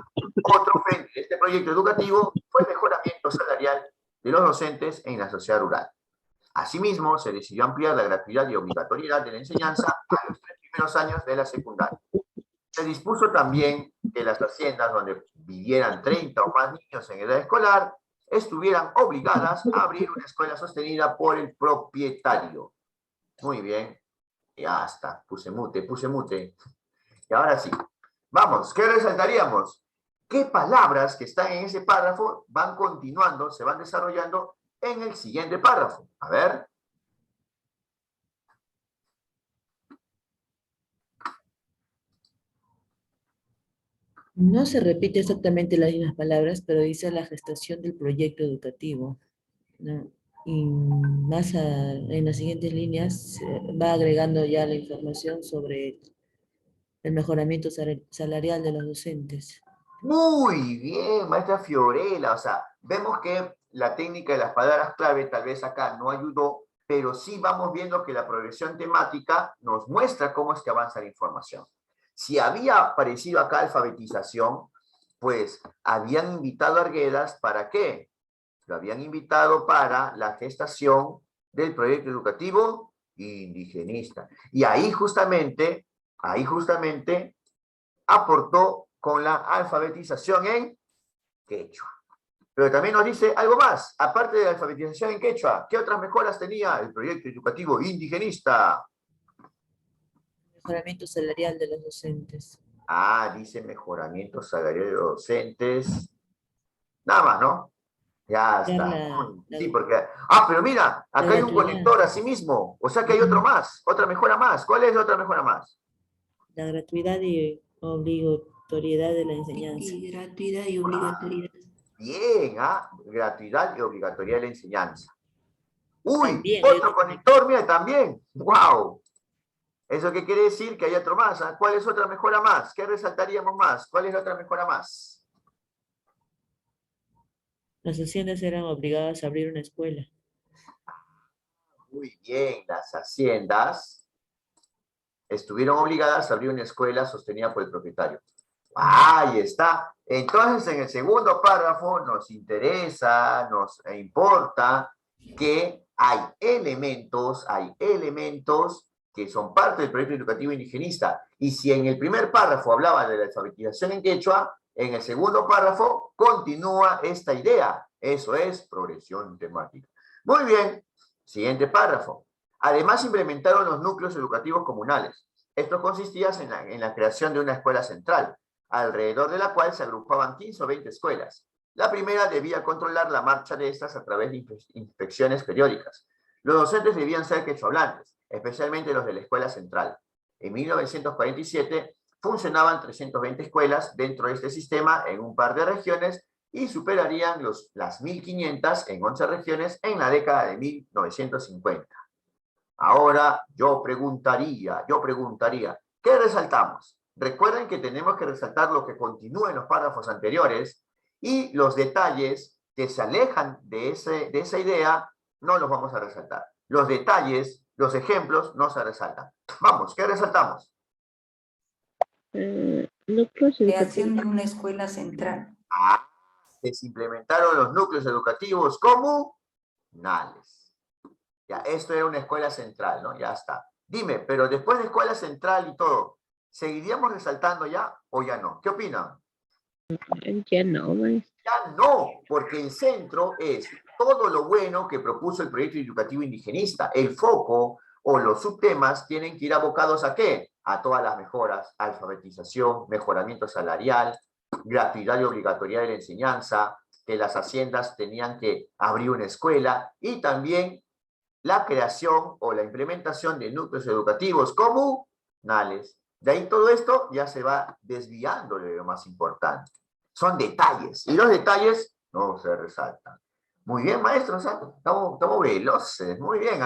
otro frente de este proyecto educativo fue el mejoramiento salarial de los docentes en la sociedad rural. Asimismo, se decidió ampliar la gratuidad y obligatoriedad de la enseñanza a los 3 primeros años de la secundaria. Se dispuso también que las haciendas donde vivieran 30 o más niños en edad escolar estuvieran obligadas a abrir una escuela sostenida por el propietario. Muy bien, ya está, puse mute. Y ahora sí, vamos, ¿qué resaltaríamos? ¿Qué palabras que están en ese párrafo van continuando, se van desarrollando en el siguiente párrafo? A ver. No se repite exactamente las mismas palabras, pero dice la gestación del proyecto educativo, ¿no? Y en las siguientes líneas va agregando ya la información sobre el mejoramiento salarial de los docentes. Muy bien, maestra Fiorella. O sea, vemos que la técnica de las palabras clave tal vez acá no ayudó, pero sí vamos viendo que la progresión temática nos muestra cómo es que avanza la información. Si había aparecido acá alfabetización, pues habían invitado a Arguedas, ¿para qué? Lo habían invitado para la gestación del proyecto educativo indigenista. Y ahí justamente aportó con la alfabetización en quechua. Pero también nos dice algo más, aparte de la alfabetización en quechua, ¿qué otras mejoras tenía el proyecto educativo indigenista? Mejoramiento salarial de los docentes. Ah, dice mejoramiento salarial de docentes. Nada más, ¿no? Ya está. Sí, porque... Ah, pero mira, acá hay un conector así mismo. O sea que hay otro más, otra mejora más. ¿Cuál es la otra mejora más? La gratuidad y obligatoriedad de la enseñanza. Gratuidad y obligatoriedad. Bien, ¿ah? Gratuidad y obligatoriedad de la enseñanza. Uy, También otro conector, mira, también. ¡Wow! ¿Eso qué quiere decir? Que hay otro más. ¿Ah? ¿Cuál es otra mejora más? ¿Qué resaltaríamos más? ¿Cuál es la otra mejora más? Las haciendas eran obligadas a abrir una escuela. Muy bien, las haciendas estuvieron obligadas a abrir una escuela sostenida por el propietario. Ahí está. Entonces, en el segundo párrafo nos interesa, nos importa que hay elementos que son parte del proyecto educativo indigenista. Y si en el primer párrafo hablaba de la alfabetización en quechua, en el segundo párrafo continúa esta idea. Eso es progresión temática. Muy bien. Siguiente párrafo. Además, implementaron los núcleos educativos comunales. Esto consistía en la creación de una escuela central, alrededor de la cual se agrupaban 15 o 20 escuelas. La primera debía controlar la marcha de estas a través de inspecciones periódicas. Los docentes debían ser quechohablantes, especialmente los de la escuela central. En 1947 funcionaban 320 escuelas dentro de este sistema en un par de regiones y superarían las 1.500 en 11 regiones en la década de 1950. Ahora yo preguntaría, ¿qué resaltamos? Recuerden que tenemos que resaltar lo que continúa en los párrafos anteriores y los detalles que se alejan de esa idea, no los vamos a resaltar. Los detalles, los ejemplos, no se resaltan. Vamos, ¿qué resaltamos? Núcleos Creación educativos. de una escuela central. Que se implementaron los núcleos educativos comunales. Ya, esto era una escuela central, ¿no? Ya está. Dime, pero después de escuela central y todo, ¿seguiríamos resaltando ya o ya no? ¿Qué opinan? Ya no, maestro. Ya no, porque el centro es todo lo bueno que propuso el proyecto educativo indigenista. El foco o los subtemas tienen que ir abocados ¿a qué? A todas las mejoras, alfabetización, mejoramiento salarial, gratuidad y obligatoriedad de la enseñanza, que las haciendas tenían que abrir una escuela y también la creación o la implementación de núcleos educativos comunales. De ahí todo esto ya se va desviando de lo más importante. Son detalles, y los detalles no se resaltan. Muy bien, maestros, estamos veloces, muy bien.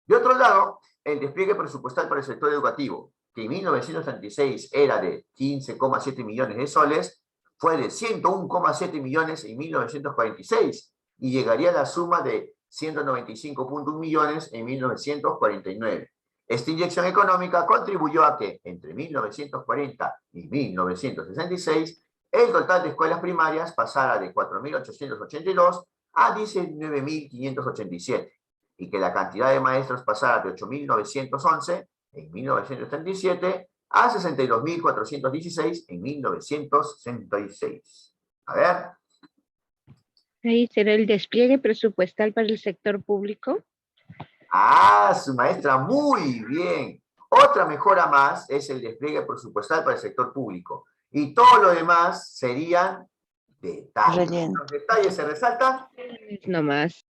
De otro lado, el despliegue presupuestal para el sector educativo, que en 1936 era de 15,7 millones de soles, fue de 101,7 millones en 1946 y llegaría a la suma de 195,1 millones en 1949. Esta inyección económica contribuyó a que, entre 1940 y 1966, el total de escuelas primarias pasara de 4.882 a 19.587 y que la cantidad de maestros pasara de 8.911 en 1937 a 62.416 en 1966. A ver. Ahí será el despliegue presupuestal para el sector público. Su maestra, muy bien. Otra mejora más es el despliegue presupuestal para el sector público. Y todo lo demás serían detalles. Relleno. Los detalles se resaltan. No más.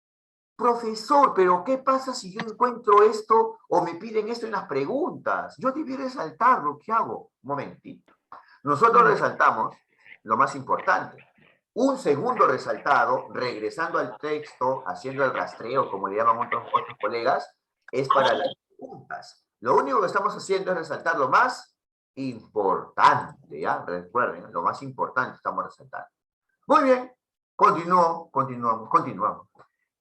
Profesor, pero ¿qué pasa si yo encuentro esto o me piden esto en las preguntas? Yo debí resaltarlo, ¿qué hago? Un momentito. Nosotros resaltamos lo más importante. Un segundo resaltado, regresando al texto, haciendo el rastreo, como le llaman otros colegas, es para las preguntas. Lo único que estamos haciendo es resaltar lo más importante, ¿ya? Recuerden, lo más importante estamos resaltando. Muy bien, continuamos.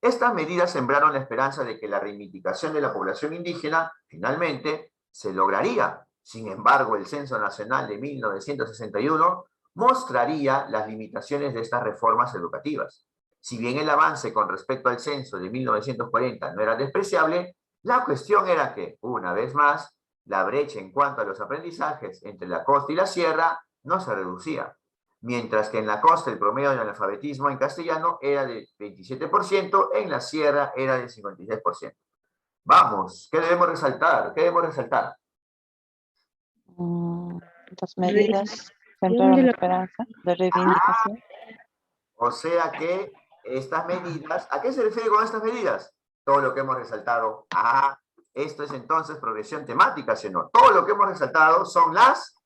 Estas medidas sembraron la esperanza de que la reivindicación de la población indígena finalmente se lograría. Sin embargo, el Censo Nacional de 1961 mostraría las limitaciones de estas reformas educativas. Si bien el avance con respecto al censo de 1940 no era despreciable, la cuestión era que, una vez más, la brecha en cuanto a los aprendizajes entre la costa y la sierra no se reducía. Mientras que en la costa el promedio del analfabetismo en castellano era de 27%, en la sierra era de 56%. Vamos, ¿qué debemos resaltar? ¿Qué debemos resaltar? Las medidas sembraron la esperanza de reivindicación. O sea que estas medidas, ¿a qué se refiere con estas medidas? Todo lo que hemos resaltado. Esto es entonces progresión temática, ¿sí o no? Todo lo que hemos resaltado son las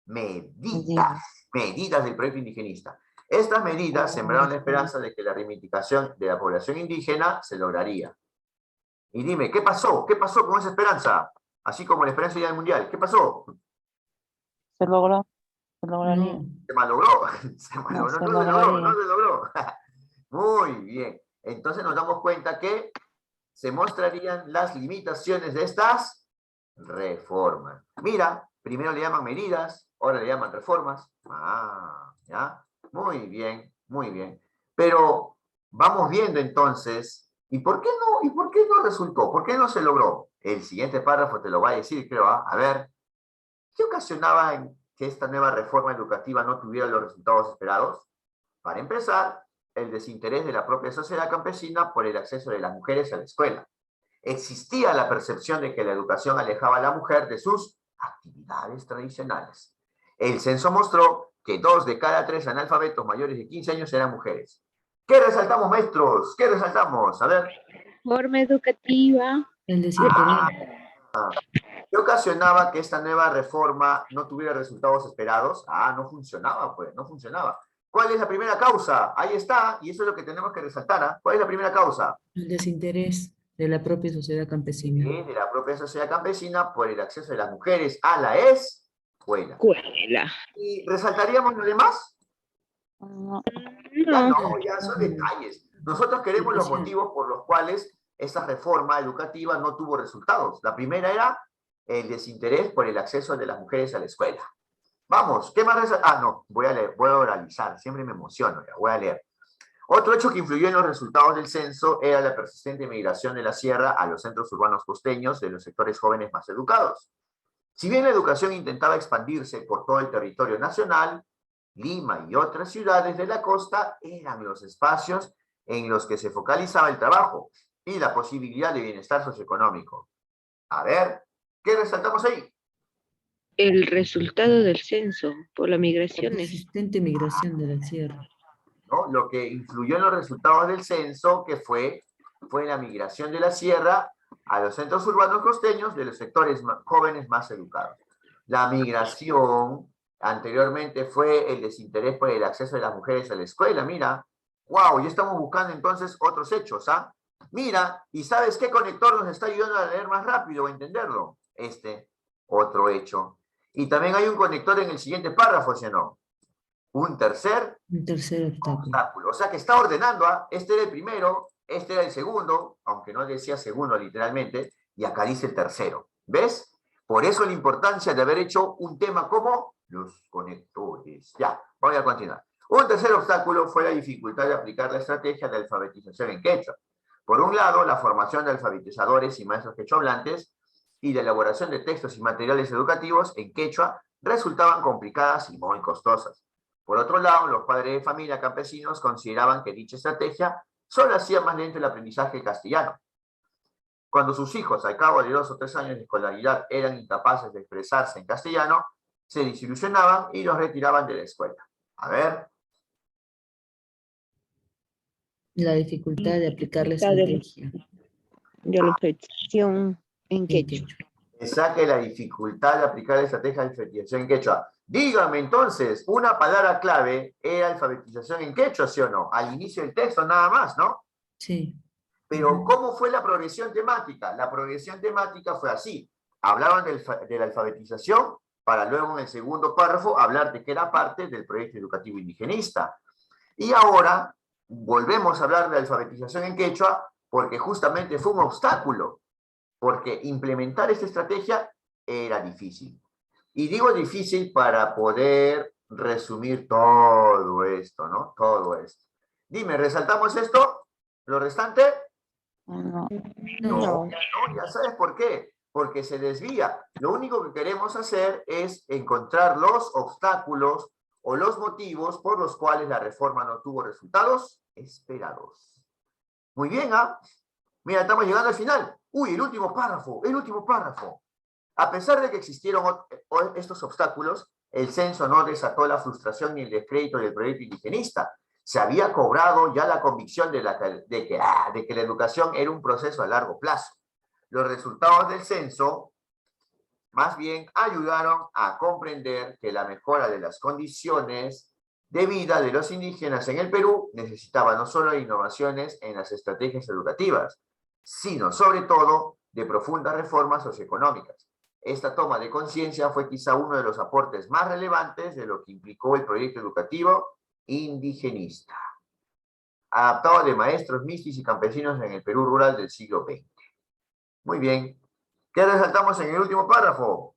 medidas del proyecto indigenista. Estas medidas sembraron la esperanza de que la reivindicación de la población indígena se lograría. Y dime, ¿qué pasó? ¿Qué pasó con esa esperanza? Así como la esperanza ya del mundial, ¿qué pasó? Se logró. Se lograría. No. Se malogró. No se logró. Muy bien. Entonces nos damos cuenta que se mostrarían las limitaciones de estas reformas. Mira, primero le llaman medidas, ahora le llaman reformas. ¿Ya? Muy bien, muy bien. Pero vamos viendo entonces, ¿y por qué no resultó? ¿Por qué no se logró? El siguiente párrafo te lo va a decir, creo. A ver, ¿qué ocasionaba que esta nueva reforma educativa no tuviera los resultados esperados? Para empezar, el desinterés de la propia sociedad campesina por el acceso de las mujeres a la escuela. Existía la percepción de que la educación alejaba a la mujer de sus actividades tradicionales. El censo mostró que 2 de cada 3 analfabetos mayores de 15 años eran mujeres. ¿Qué resaltamos, maestros? ¿Qué resaltamos? A ver. Forma educativa. El desinterés. ¿Qué ocasionaba que esta nueva reforma no tuviera resultados esperados? No funcionaba, pues, no funcionaba. ¿Cuál es la primera causa? Ahí está, y eso es lo que tenemos que resaltar. ¿Cuál es la primera causa? El desinterés de la propia sociedad campesina. De la propia sociedad campesina por el acceso de las mujeres a la escuela. Escuela. ¿Y resaltaríamos lo demás? No, Ya No, no, ya son detalles. Nosotros queremos los Educación. motivos por los cuales esa reforma educativa no tuvo resultados. La primera era el desinterés por el acceso de las mujeres a la escuela. Vamos, ¿qué más? No, voy a leer, voy a oralizar, siempre me emociono, ya, voy a leer. Otro hecho que influyó en los resultados del censo era la persistente migración de la sierra a los centros urbanos costeños de los sectores jóvenes más educados. Si bien la educación intentaba expandirse por todo el territorio nacional, Lima y otras ciudades de la costa eran los espacios en los que se focalizaba el trabajo y la posibilidad de bienestar socioeconómico. A ver, ¿qué resaltamos ahí? el resultado del censo por las La migraciones. persistente migración de la sierra. ¿No? Lo que influyó en los resultados del censo, que fue la migración de la sierra a los centros urbanos costeños de los sectores jóvenes más educados. La migración anteriormente fue el desinterés por el acceso de las mujeres a la escuela. Mira, wow, ya estamos buscando entonces otros hechos, ¿ah? Mira, ¿y sabes qué conector nos está ayudando a leer más rápido o entenderlo? Otro hecho. Y también hay un conector en el siguiente párrafo, ¿sí o no? Un tercer Un tercer obstáculo. obstáculo. O sea que está ordenando, ¿ah? Este era el primero, este era el segundo, aunque no decía segundo literalmente, y acá dice el tercero. ¿Ves? Por eso la importancia de haber hecho un tema como los conectores. Ya, voy a continuar. Un tercer obstáculo fue la dificultad de aplicar la estrategia de alfabetización en quechua. Por un lado, la formación de alfabetizadores y maestros quechohablantes y la elaboración de textos y materiales educativos en quechua resultaban complicadas y muy costosas. Por otro lado, los padres de familia campesinos consideraban que dicha estrategia solo hacía más lento el aprendizaje castellano. Cuando sus hijos, al cabo de 2 o 3 años de escolaridad, eran incapaces de expresarse en castellano, se desilusionaban y los retiraban de la escuela. A ver. La dificultad de aplicar la Dificultad estrategia de la alfabetización en en quechua. quechua. Que saque la dificultad de aplicar la estrategia de alfabetización en quechua. Dígame entonces, una palabra clave era alfabetización en quechua, ¿sí o no? Al inicio del texto nada más, ¿no? Sí. Pero ¿cómo fue la progresión temática? La progresión temática fue así. Hablaban de la alfabetización para luego en el segundo párrafo hablar de que era parte del proyecto educativo indigenista. Y ahora volvemos a hablar de alfabetización en quechua porque justamente fue un obstáculo, porque implementar esta estrategia era difícil. Y digo difícil para poder resumir todo esto, ¿no? Todo esto. Dime, ¿resaltamos esto? ¿Lo restante? no, No. Ya sabes por qué. Porque se desvía. Lo único que queremos hacer es encontrar los obstáculos o los motivos por los cuales la reforma no tuvo resultados esperados. Muy bien, ¿ah? Mira, estamos llegando al final. Uy, el último párrafo, el último párrafo. A pesar de que existieron estos obstáculos, el censo no desató la frustración ni el descrédito del proyecto indigenista. Se había cobrado ya la convicción de que la educación era un proceso a largo plazo. Los resultados del censo más bien ayudaron a comprender que la mejora de las condiciones de vida de los indígenas en el Perú necesitaba no solo innovaciones en las estrategias educativas, sino sobre todo de profundas reformas socioeconómicas. Esta toma de conciencia fue quizá uno de los aportes más relevantes de lo que implicó el proyecto educativo indigenista, adaptado de maestros mistis y campesinos en el Perú rural del siglo XX. Muy bien. ¿Qué resaltamos en el último párrafo?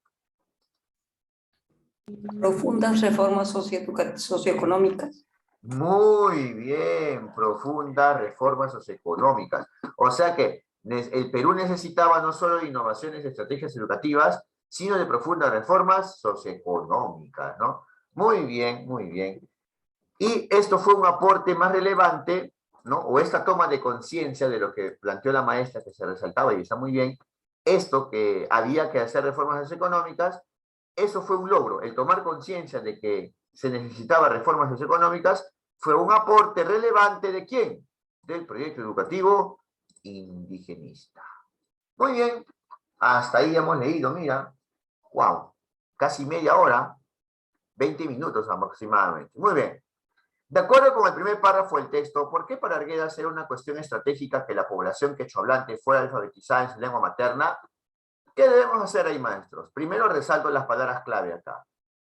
Profundas reformas socioeconómicas. Muy bien, profundas reformas socioeconómicas. O sea que el Perú necesitaba no solo de innovaciones de estrategias educativas, sino de profundas reformas socioeconómicas, ¿no? Muy bien, muy bien. Y esto fue un aporte más relevante, ¿no? O esta toma de conciencia de lo que planteó la maestra, que se resaltaba y está muy bien, esto que había que hacer reformas socioeconómicas, eso fue un logro. El tomar conciencia de que se necesitaba reformas socioeconómicas fue un aporte relevante ¿de quién? Del proyecto educativo indigenista. Muy bien, hasta ahí hemos leído, mira, wow, casi media hora, 20 minutos aproximadamente. Muy bien. De acuerdo con el primer párrafo del texto, ¿por qué para Arguedas era una cuestión estratégica que la población quechohablante fuera alfabetizada en su lengua materna? ¿Qué debemos hacer ahí, maestros? Primero resalto las palabras clave acá,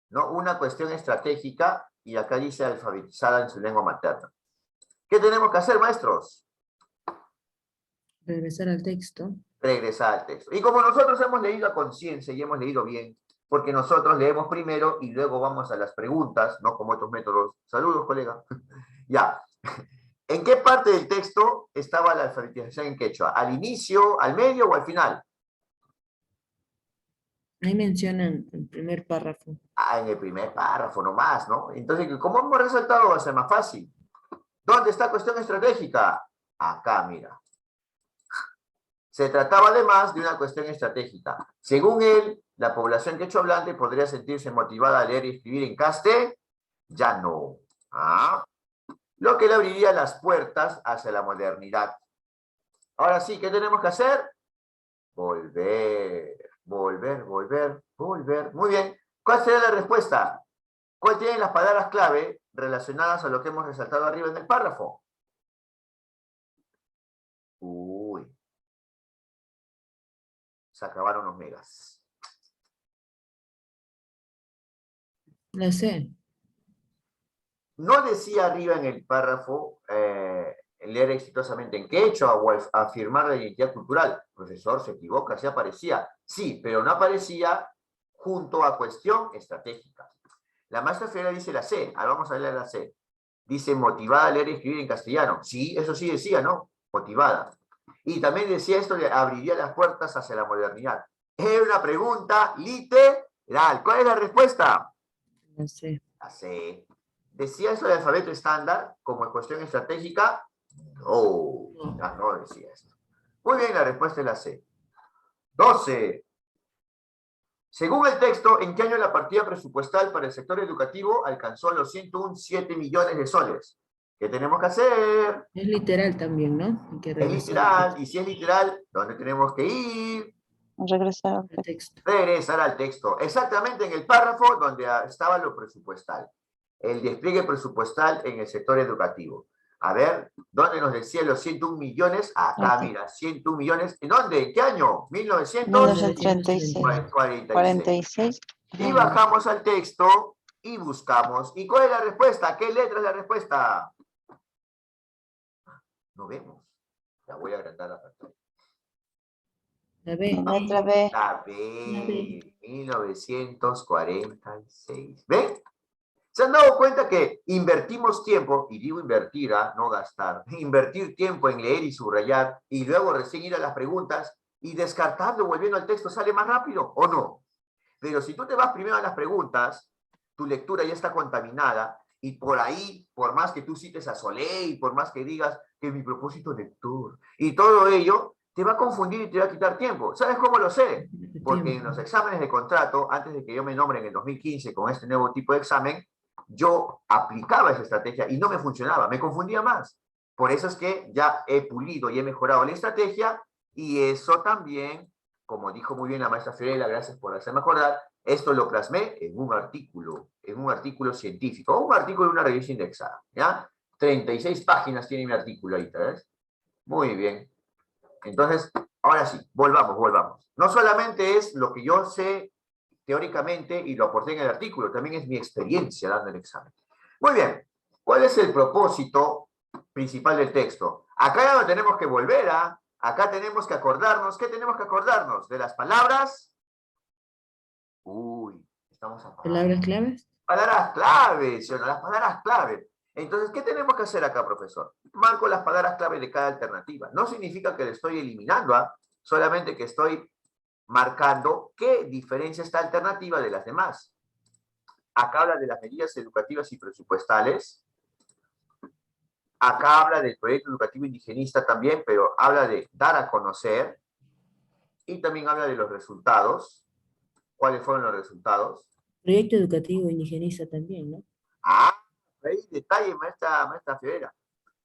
¿no? Una cuestión estratégica y acá dice alfabetizada en su lengua materna. ¿Qué tenemos que hacer, maestros? Regresar al texto. Regresar al texto. Y como nosotros hemos leído a conciencia y hemos leído bien, porque nosotros leemos primero y luego vamos a las preguntas, no como otros métodos. Saludos, colega. Ya. ¿En qué parte del texto estaba la alfabetización en quechua? ¿Al inicio, al medio o al final? Ahí mencionan el primer párrafo. Ah, en el primer párrafo nomás, ¿no? Entonces, como hemos resaltado, va a ser más fácil. ¿Dónde está cuestión estratégica? Acá, mira. Se trataba además de una cuestión estratégica. Según él, la población quechua hablante podría sentirse motivada a leer y escribir en castellano. ¿Ah? Lo que le abriría las puertas hacia la modernidad. Ahora sí, ¿qué tenemos que hacer? Volver, volver, volver, volver. Muy bien. ¿Cuál sería la respuesta? ¿Cuál tienen las palabras clave relacionadas a lo que hemos resaltado arriba en el párrafo? Uy. Se acabaron los megas. La C. No decía arriba en el párrafo leer exitosamente en quechua o afirmar la identidad cultural. Profesor, se equivoca, sí aparecía. Sí, pero no aparecía junto a cuestión estratégica. La maestra Ferreira dice la C. Ahora vamos a leer la C. Dice motivada a leer y escribir en castellano. Sí, eso sí decía, ¿no? Motivada. Y también decía esto le abriría las puertas hacia la modernidad. Es una pregunta literal. ¿Cuál es la respuesta? La C. La C. ¿Decía eso del alfabeto estándar como cuestión estratégica? No, ya no decía esto. Muy bien, la respuesta es la C. 12. Según el texto, ¿en qué año la partida presupuestal para el sector educativo alcanzó los 101,7 millones de soles? ¿Qué tenemos que hacer? Es literal también, ¿no? Hay que Es regresar literal, y si es literal, ¿dónde tenemos que ir? Regresar al al texto. texto. Regresar al texto. Exactamente en el párrafo donde estaba lo presupuestal. El despliegue presupuestal en el sector educativo. A ver, ¿dónde nos decía los 101 millones? Acá, Aquí. mira, 101 millones. ¿En dónde? ¿En qué año? 1936. 1946. 46. Y bajamos al texto y buscamos. ¿Y cuál es la respuesta? ¿Qué letra es la respuesta? No vemos. La voy a agrandar la pantalla. La B. Letra B. La B, 1946. ¿Ven? ¿Se han dado cuenta que invertimos tiempo, y digo invertir, no gastar, invertir tiempo en leer y subrayar, y luego recién ir a las preguntas, y descartando, volviendo al texto, sale más rápido, ¿o no? Pero si tú te vas primero a las preguntas, tu lectura ya está contaminada, y por ahí, por más que tú cites a Soleil, por más que digas que mi propósito lector, y todo ello, te va a confundir y te va a quitar tiempo. ¿Sabes cómo lo sé? Porque en los exámenes de contrato, antes de que yo me nombre en el 2015 con este nuevo tipo de examen, yo aplicaba esa estrategia y no me funcionaba, me confundía más. Por eso es que ya he pulido y he mejorado la estrategia, y eso también, como dijo muy bien la maestra Fiorella, gracias por hacerme acordar, esto lo plasmé en un artículo científico, o un artículo de una revista indexada, ¿ya? 36 páginas tiene mi artículo ahí, ¿ves? Muy bien. Entonces, ahora sí, volvamos. No solamente es lo que yo sé teóricamente y lo aporté en el artículo, también es mi experiencia dando el examen. Muy bien, ¿cuál es el propósito principal del texto? Acá ya no tenemos que volver a, acá tenemos que acordarnos. ¿Qué tenemos que acordarnos? De las palabras. Uy, estamos apagados. ¿Palabras claves? Palabras claves, ¿sí o no? Las palabras claves. Entonces, ¿qué tenemos que hacer acá, profesor? Marco las palabras clave de cada alternativa. No significa que le estoy eliminando, solamente que estoy marcando qué diferencia esta alternativa de las demás. Acá habla de las medidas educativas y presupuestales. Acá habla del proyecto educativo indigenista también, pero habla de dar a conocer. Y también habla de los resultados. ¿Cuáles fueron los resultados? Proyecto educativo indigenista también, ¿no? Ah, ahí detalle, maestra Fiorella.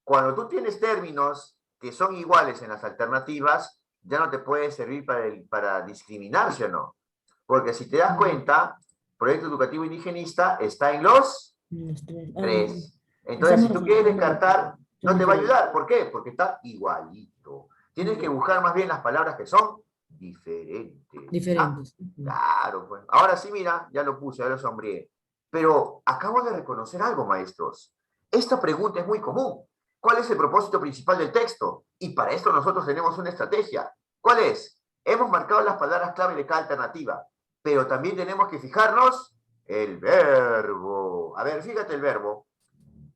Cuando tú tienes términos que son iguales en las alternativas, ya no te puede servir para discriminarse o no. Porque si te das cuenta, proyecto educativo indigenista está en los Los tres. tres. Entonces, si tú quieres descartar, no te va a ayudar. ¿Por qué? Porque está igualito. Tienes que buscar más bien las palabras que son diferentes. Diferentes. Claro, pues. Ahora sí, mira, ya lo puse, ya lo sombreé. Pero acabo de reconocer algo, maestros. Esta pregunta es muy común. ¿Cuál es el propósito principal del texto? Y para esto nosotros tenemos una estrategia. ¿Cuál es? Hemos marcado las palabras clave de cada alternativa, pero también tenemos que fijarnos el verbo. A ver, fíjate el verbo.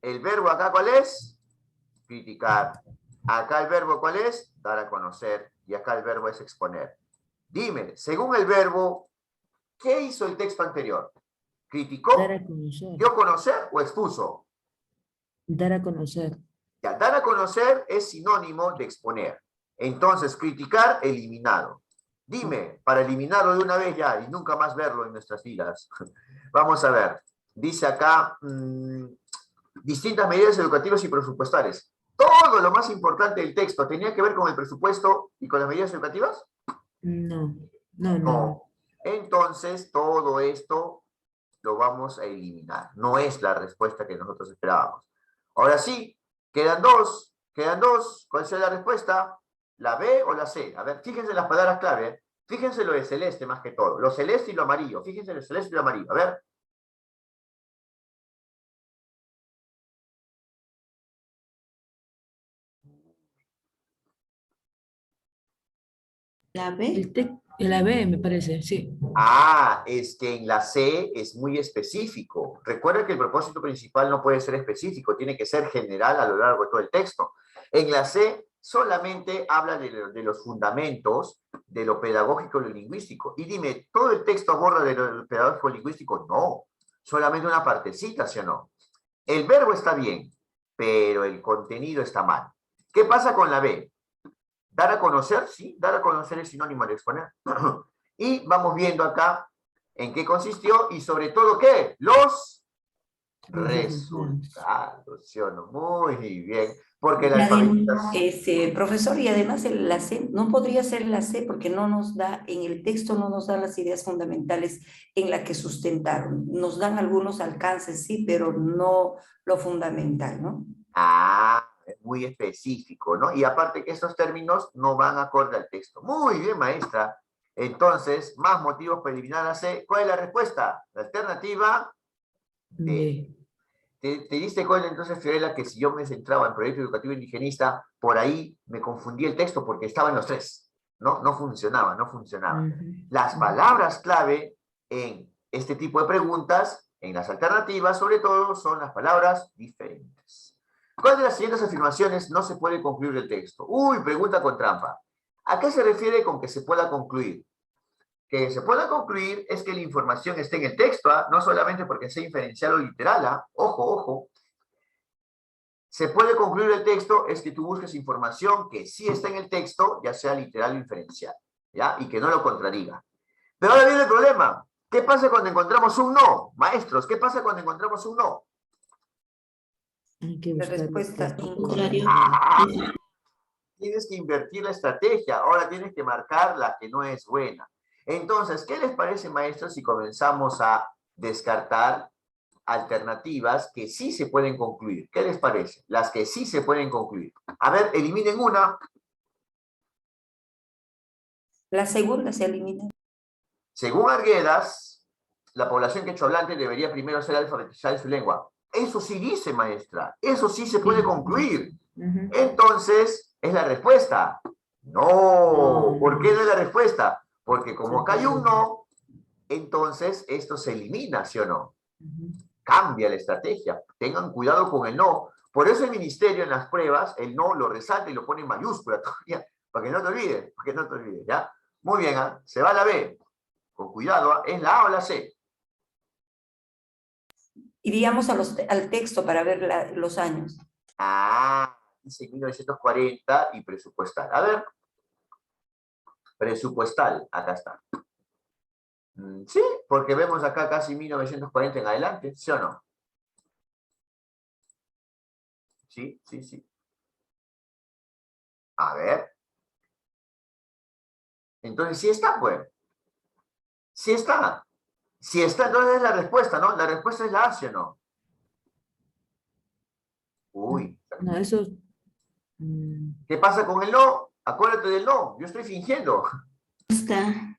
¿El verbo acá cuál es? Criticar. Acá el verbo ¿cuál es? Dar a conocer. Y acá el verbo es exponer. Dime, según el verbo, ¿qué hizo el texto anterior? ¿Criticó? Dar a conocer. ¿Dio a conocer o expuso? Dar a conocer. Ya, dar a conocer es sinónimo de exponer. Entonces, criticar, eliminado. Dime, para eliminarlo de una vez ya y nunca más verlo en nuestras vidas. Vamos a ver. Dice acá, distintas medidas educativas y presupuestales. Todo lo más importante del texto, ¿tenía que ver con el presupuesto y con las medidas educativas? No. No. Entonces, todo esto lo vamos a eliminar. No es la respuesta que nosotros esperábamos. Ahora sí, quedan dos. ¿Cuál será la respuesta? ¿La B o la C? A ver, fíjense las palabras clave. ¿Eh? Fíjense lo de celeste más que todo. Lo celeste y lo amarillo. Fíjense lo celeste y lo amarillo. A ver. La B. La B me parece, sí. Ah, es que en la C es muy específico. Recuerda que el propósito principal no puede ser específico, tiene que ser general a lo largo de todo el texto. En la C solamente habla de los fundamentos de lo pedagógico y lo lingüístico. Y dime, ¿todo el texto aborda de lo pedagógico y lingüístico? No, solamente una partecita, ¿sí o no? El verbo está bien, pero el contenido está mal. ¿Qué pasa con la B? Dar a conocer, sí, dar a conocer es sinónimo de exponer. Y vamos viendo acá en qué consistió y sobre todo, ¿qué? Los resultados, ¿sí o no? Muy bien, porque la alfabetización... Profesor, y además la C, no podría ser la C porque no nos da, en el texto no nos da las ideas fundamentales en las que sustentaron. Nos dan algunos alcances, sí, pero no lo fundamental, ¿no? Ah, es muy específico, ¿no? Y aparte que estos términos no van acorde al texto. Muy bien, maestra. Entonces, más motivos para eliminar la C. ¿Cuál es la respuesta? La alternativa D. ¿Te diste cuenta entonces, Fiorella, que si yo me centraba en proyecto educativo indigenista, por ahí me confundí el texto porque estaban los tres? No funcionaba. Las palabras clave en este tipo de preguntas, en las alternativas, sobre todo, son las palabras diferentes. ¿Cuál de las siguientes afirmaciones no se puede concluir del texto? Uy, pregunta con trampa. ¿A qué se refiere con que se pueda concluir? Que se pueda concluir es que la información esté en el texto, ¿eh? No solamente porque sea inferencial o literal, ¿eh? Ojo. Se puede concluir el texto es que tú busques información que sí está en el texto, ya sea literal o inferencial, ¿ya? Y que no lo contradiga. Pero ahora viene el problema. ¿Qué pasa cuando encontramos un no? Maestros, ¿qué pasa cuando encontramos un no? La respuesta contrario. Tienes que invertir la estrategia. Ahora tienes que marcar la que no es buena. Entonces, ¿qué les parece, maestros, si comenzamos a descartar alternativas que sí se pueden concluir? ¿Qué les parece? Las que sí se pueden concluir. A ver, eliminen una. La segunda se elimina. Según Arguedas, la población quechohablante debería primero ser alfabetizada en su lengua. Eso sí dice, maestra. Eso sí se puede concluir. Entonces, ¿es la respuesta? No. ¿Por qué no es la respuesta? Porque como acá hay un no, entonces esto se elimina, ¿sí o no? Cambia la estrategia. Tengan cuidado con el no. Por eso el ministerio en las pruebas, el no lo resalta y lo pone en mayúscula todavía, para que no te olvides, ¿ya? Muy bien, ¿eh? Se va la B. Con cuidado, ¿eh? ¿Es la A o la C? Iríamos al texto para ver los años. Ah, dice 1940 y presupuestal. A ver. Presupuestal, acá está. Sí, porque vemos acá casi 1940 en adelante, ¿sí o no? Sí. A ver. Entonces, sí está, pues. Sí está. Si está, entonces es la respuesta, ¿no? La respuesta es la A, ¿sí o no? Uy. No, eso... ¿Qué pasa con el no? Acuérdate del no. Yo estoy fingiendo. Está.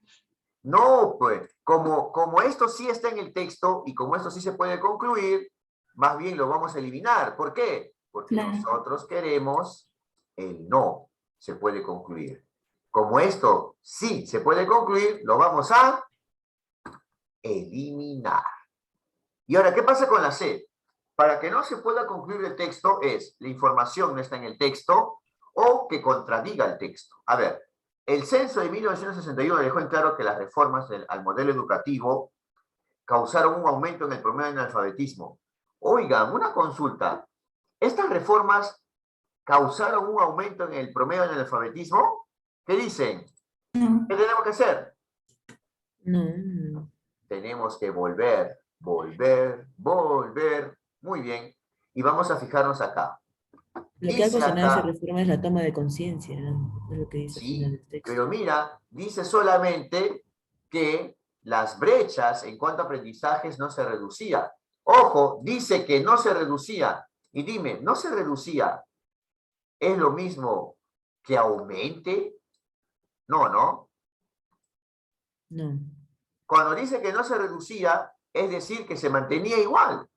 No, pues. Como esto sí está en el texto y como esto sí se puede concluir, más bien lo vamos a eliminar. ¿Por qué? Porque Claro. nosotros queremos el no se puede concluir. Como esto sí se puede concluir, lo vamos a eliminar. Y ahora, ¿qué pasa con la C? Para que no se pueda concluir el texto es, la información no está en el texto o que contradiga el texto. A ver, el censo de 1961 dejó en claro que las reformas al modelo educativo causaron un aumento en el promedio de analfabetismo. Oigan, una consulta. ¿Estas reformas causaron un aumento en el promedio de analfabetismo? ¿Qué dicen? No. ¿Qué tenemos que hacer? No. Tenemos que volver. Muy bien. Y vamos a fijarnos acá. Lo que ha Dice ocasionado esa acá, reforma es la toma de conciencia, ¿no? Es lo que dice al final sí, del texto. pero mira, dice solamente que las brechas en cuanto a aprendizajes no se reducían. Ojo, dice que no se reducía. Y dime, ¿no se reducía? ¿Es lo mismo que aumente? No, ¿no? No. Cuando dice que no se reducía, es decir, que se mantenía igual.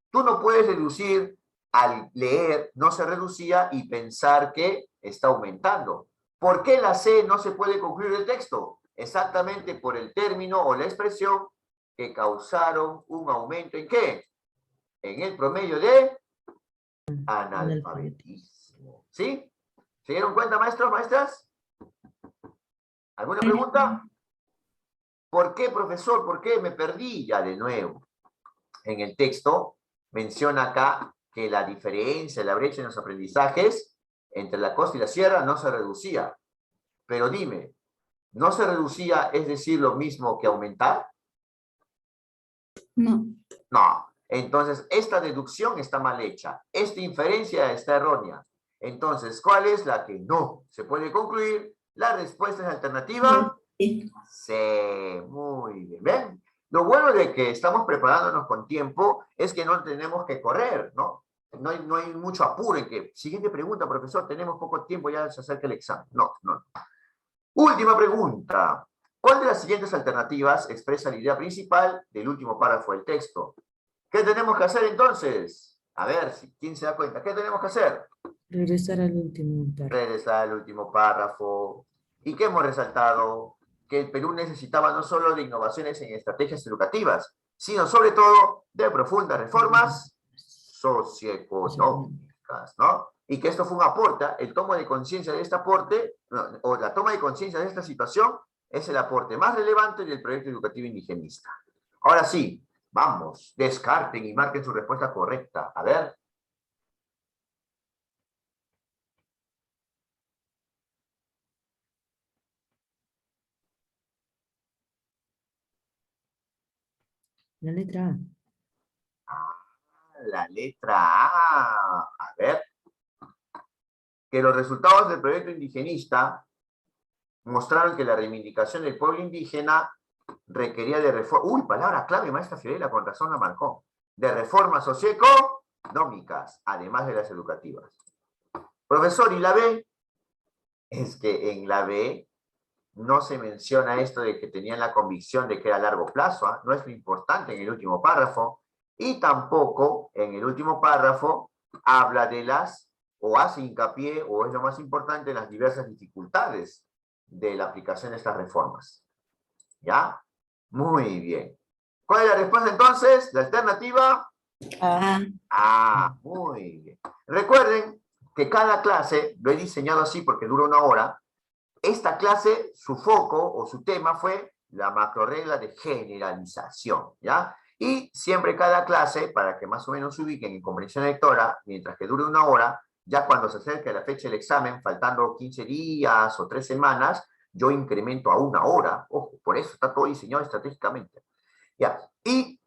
Tú no puedes deducir al leer no se reducía y pensar que está aumentando. ¿Por qué la C no se puede concluir el texto? Exactamente por el término o la expresión que causaron un aumento ¿en qué? En el promedio de analfabetismo. ¿Sí? ¿Se dieron cuenta, maestros, maestras? ¿Alguna pregunta? ¿Por qué, profesor? ¿Por qué me perdí? Ya de nuevo. En el texto menciona acá que la diferencia, la brecha en los aprendizajes entre la costa y la sierra no se reducía. Pero dime, ¿no se reducía es decir lo mismo que aumentar? No. No. Entonces, esta deducción está mal hecha. Esta inferencia está errónea. Entonces, ¿cuál es la que no se puede concluir? La respuesta es alternativa. Sí. Sí, muy bien. ¿Ven? Lo bueno de que estamos preparándonos con tiempo es que no tenemos que correr, ¿no? No hay mucho apuro en que, siguiente pregunta, profesor, tenemos poco tiempo, ya se acerca el examen. No. Última pregunta. ¿Cuál de las siguientes alternativas expresa la idea principal del último párrafo del texto? ¿Qué tenemos que hacer entonces? A ver, ¿quién se da cuenta? ¿Qué tenemos que hacer? Regresar al último párrafo. Regresar al último párrafo. ¿Y qué hemos resaltado? Que el Perú necesitaba no solo de innovaciones en estrategias educativas, sino sobre todo de profundas reformas socioeconómicas, ¿no? Y que esto fue un aporte, el toma de conciencia de este aporte, o la toma de conciencia de esta situación, es el aporte más relevante del proyecto educativo indigenista. Ahora sí, vamos, descarten y marquen su respuesta correcta. A ver. La letra A. La letra A. A ver. Que los resultados del proyecto indigenista mostraron que la reivindicación del pueblo indígena requería de reformas. Uy, palabra clave, maestra Fiorella, con razón la marcó. De reformas socioeconómicas, además de las educativas. Profesor, ¿y la B? Es que en la B no se menciona esto de que tenían la convicción de que era a largo plazo, ¿eh? No es lo importante en el último párrafo, y tampoco en el último párrafo habla de las, o hace hincapié, o es lo más importante, en las diversas dificultades de la aplicación de estas reformas. ¿Ya? Muy bien. ¿Cuál es la respuesta entonces? La alternativa. Muy bien. Recuerden que cada clase, lo he diseñado así porque dura 1 hora, esta clase, su foco o su tema fue la macroregla de generalización, ¿ya? Y siempre cada clase, para que más o menos se ubiquen en comprensión lectora, mientras que dure 1 hora, ya cuando se acerque la fecha del examen, faltando 15 días o 3 semanas, yo incremento a 1 hora. Ojo, por eso está todo diseñado estratégicamente. ¿Ya? Y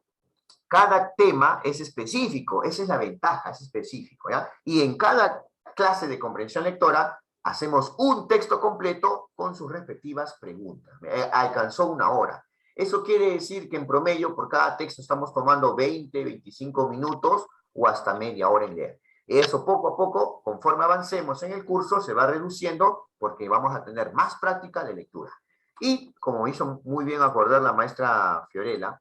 cada tema es específico, esa es la ventaja, es específico, ¿ya? Y en cada clase de comprensión lectora hacemos un texto completo con sus respectivas preguntas. Alcanzó 1 hora. Eso quiere decir que en promedio por cada texto estamos tomando 20, 25 minutos o hasta media hora en leer. Eso poco a poco, conforme avancemos en el curso, se va reduciendo porque vamos a tener más práctica de lectura. Y como hizo muy bien acordar la maestra Fiorella,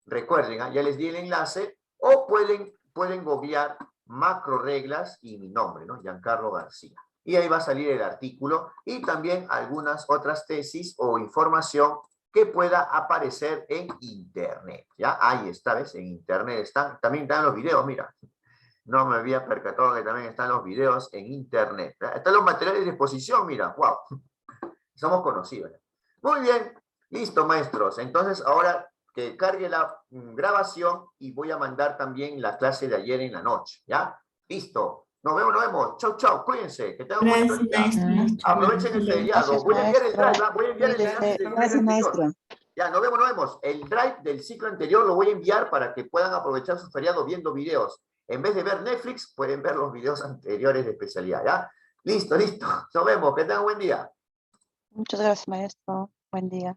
recuerden, ya les di el enlace, o pueden googlear macro reglas y mi nombre, ¿no? Giancarlo García. Y ahí va a salir el artículo y también algunas otras tesis o información que pueda aparecer en internet, ¿ya? Ahí está, ¿ves? En internet están, también están los videos, mira. No me había percatado que también están los videos en internet. Están los materiales de exposición, mira, wow. Somos conocidos. Muy bien, listo, maestros. Entonces, ahora que cargue la grabación y voy a mandar también la clase de ayer en la noche, ¿ya? Listo. Nos vemos. Chau, chau. Cuídense. Que tengan un buen día. Aprovechen el feriado. Gracias, Voy a enviar el drive, maestro. voy a enviar el Cuídese. enlace del Gracias, ciclo maestro. anterior. Ya, nos vemos. El drive del ciclo anterior lo voy a enviar para que puedan aprovechar su feriado viendo videos. En vez de ver Netflix, pueden ver los videos anteriores de especialidad, ¿ya? Listo. Nos vemos. Que tengan un buen día. Muchas gracias, maestro. Buen día.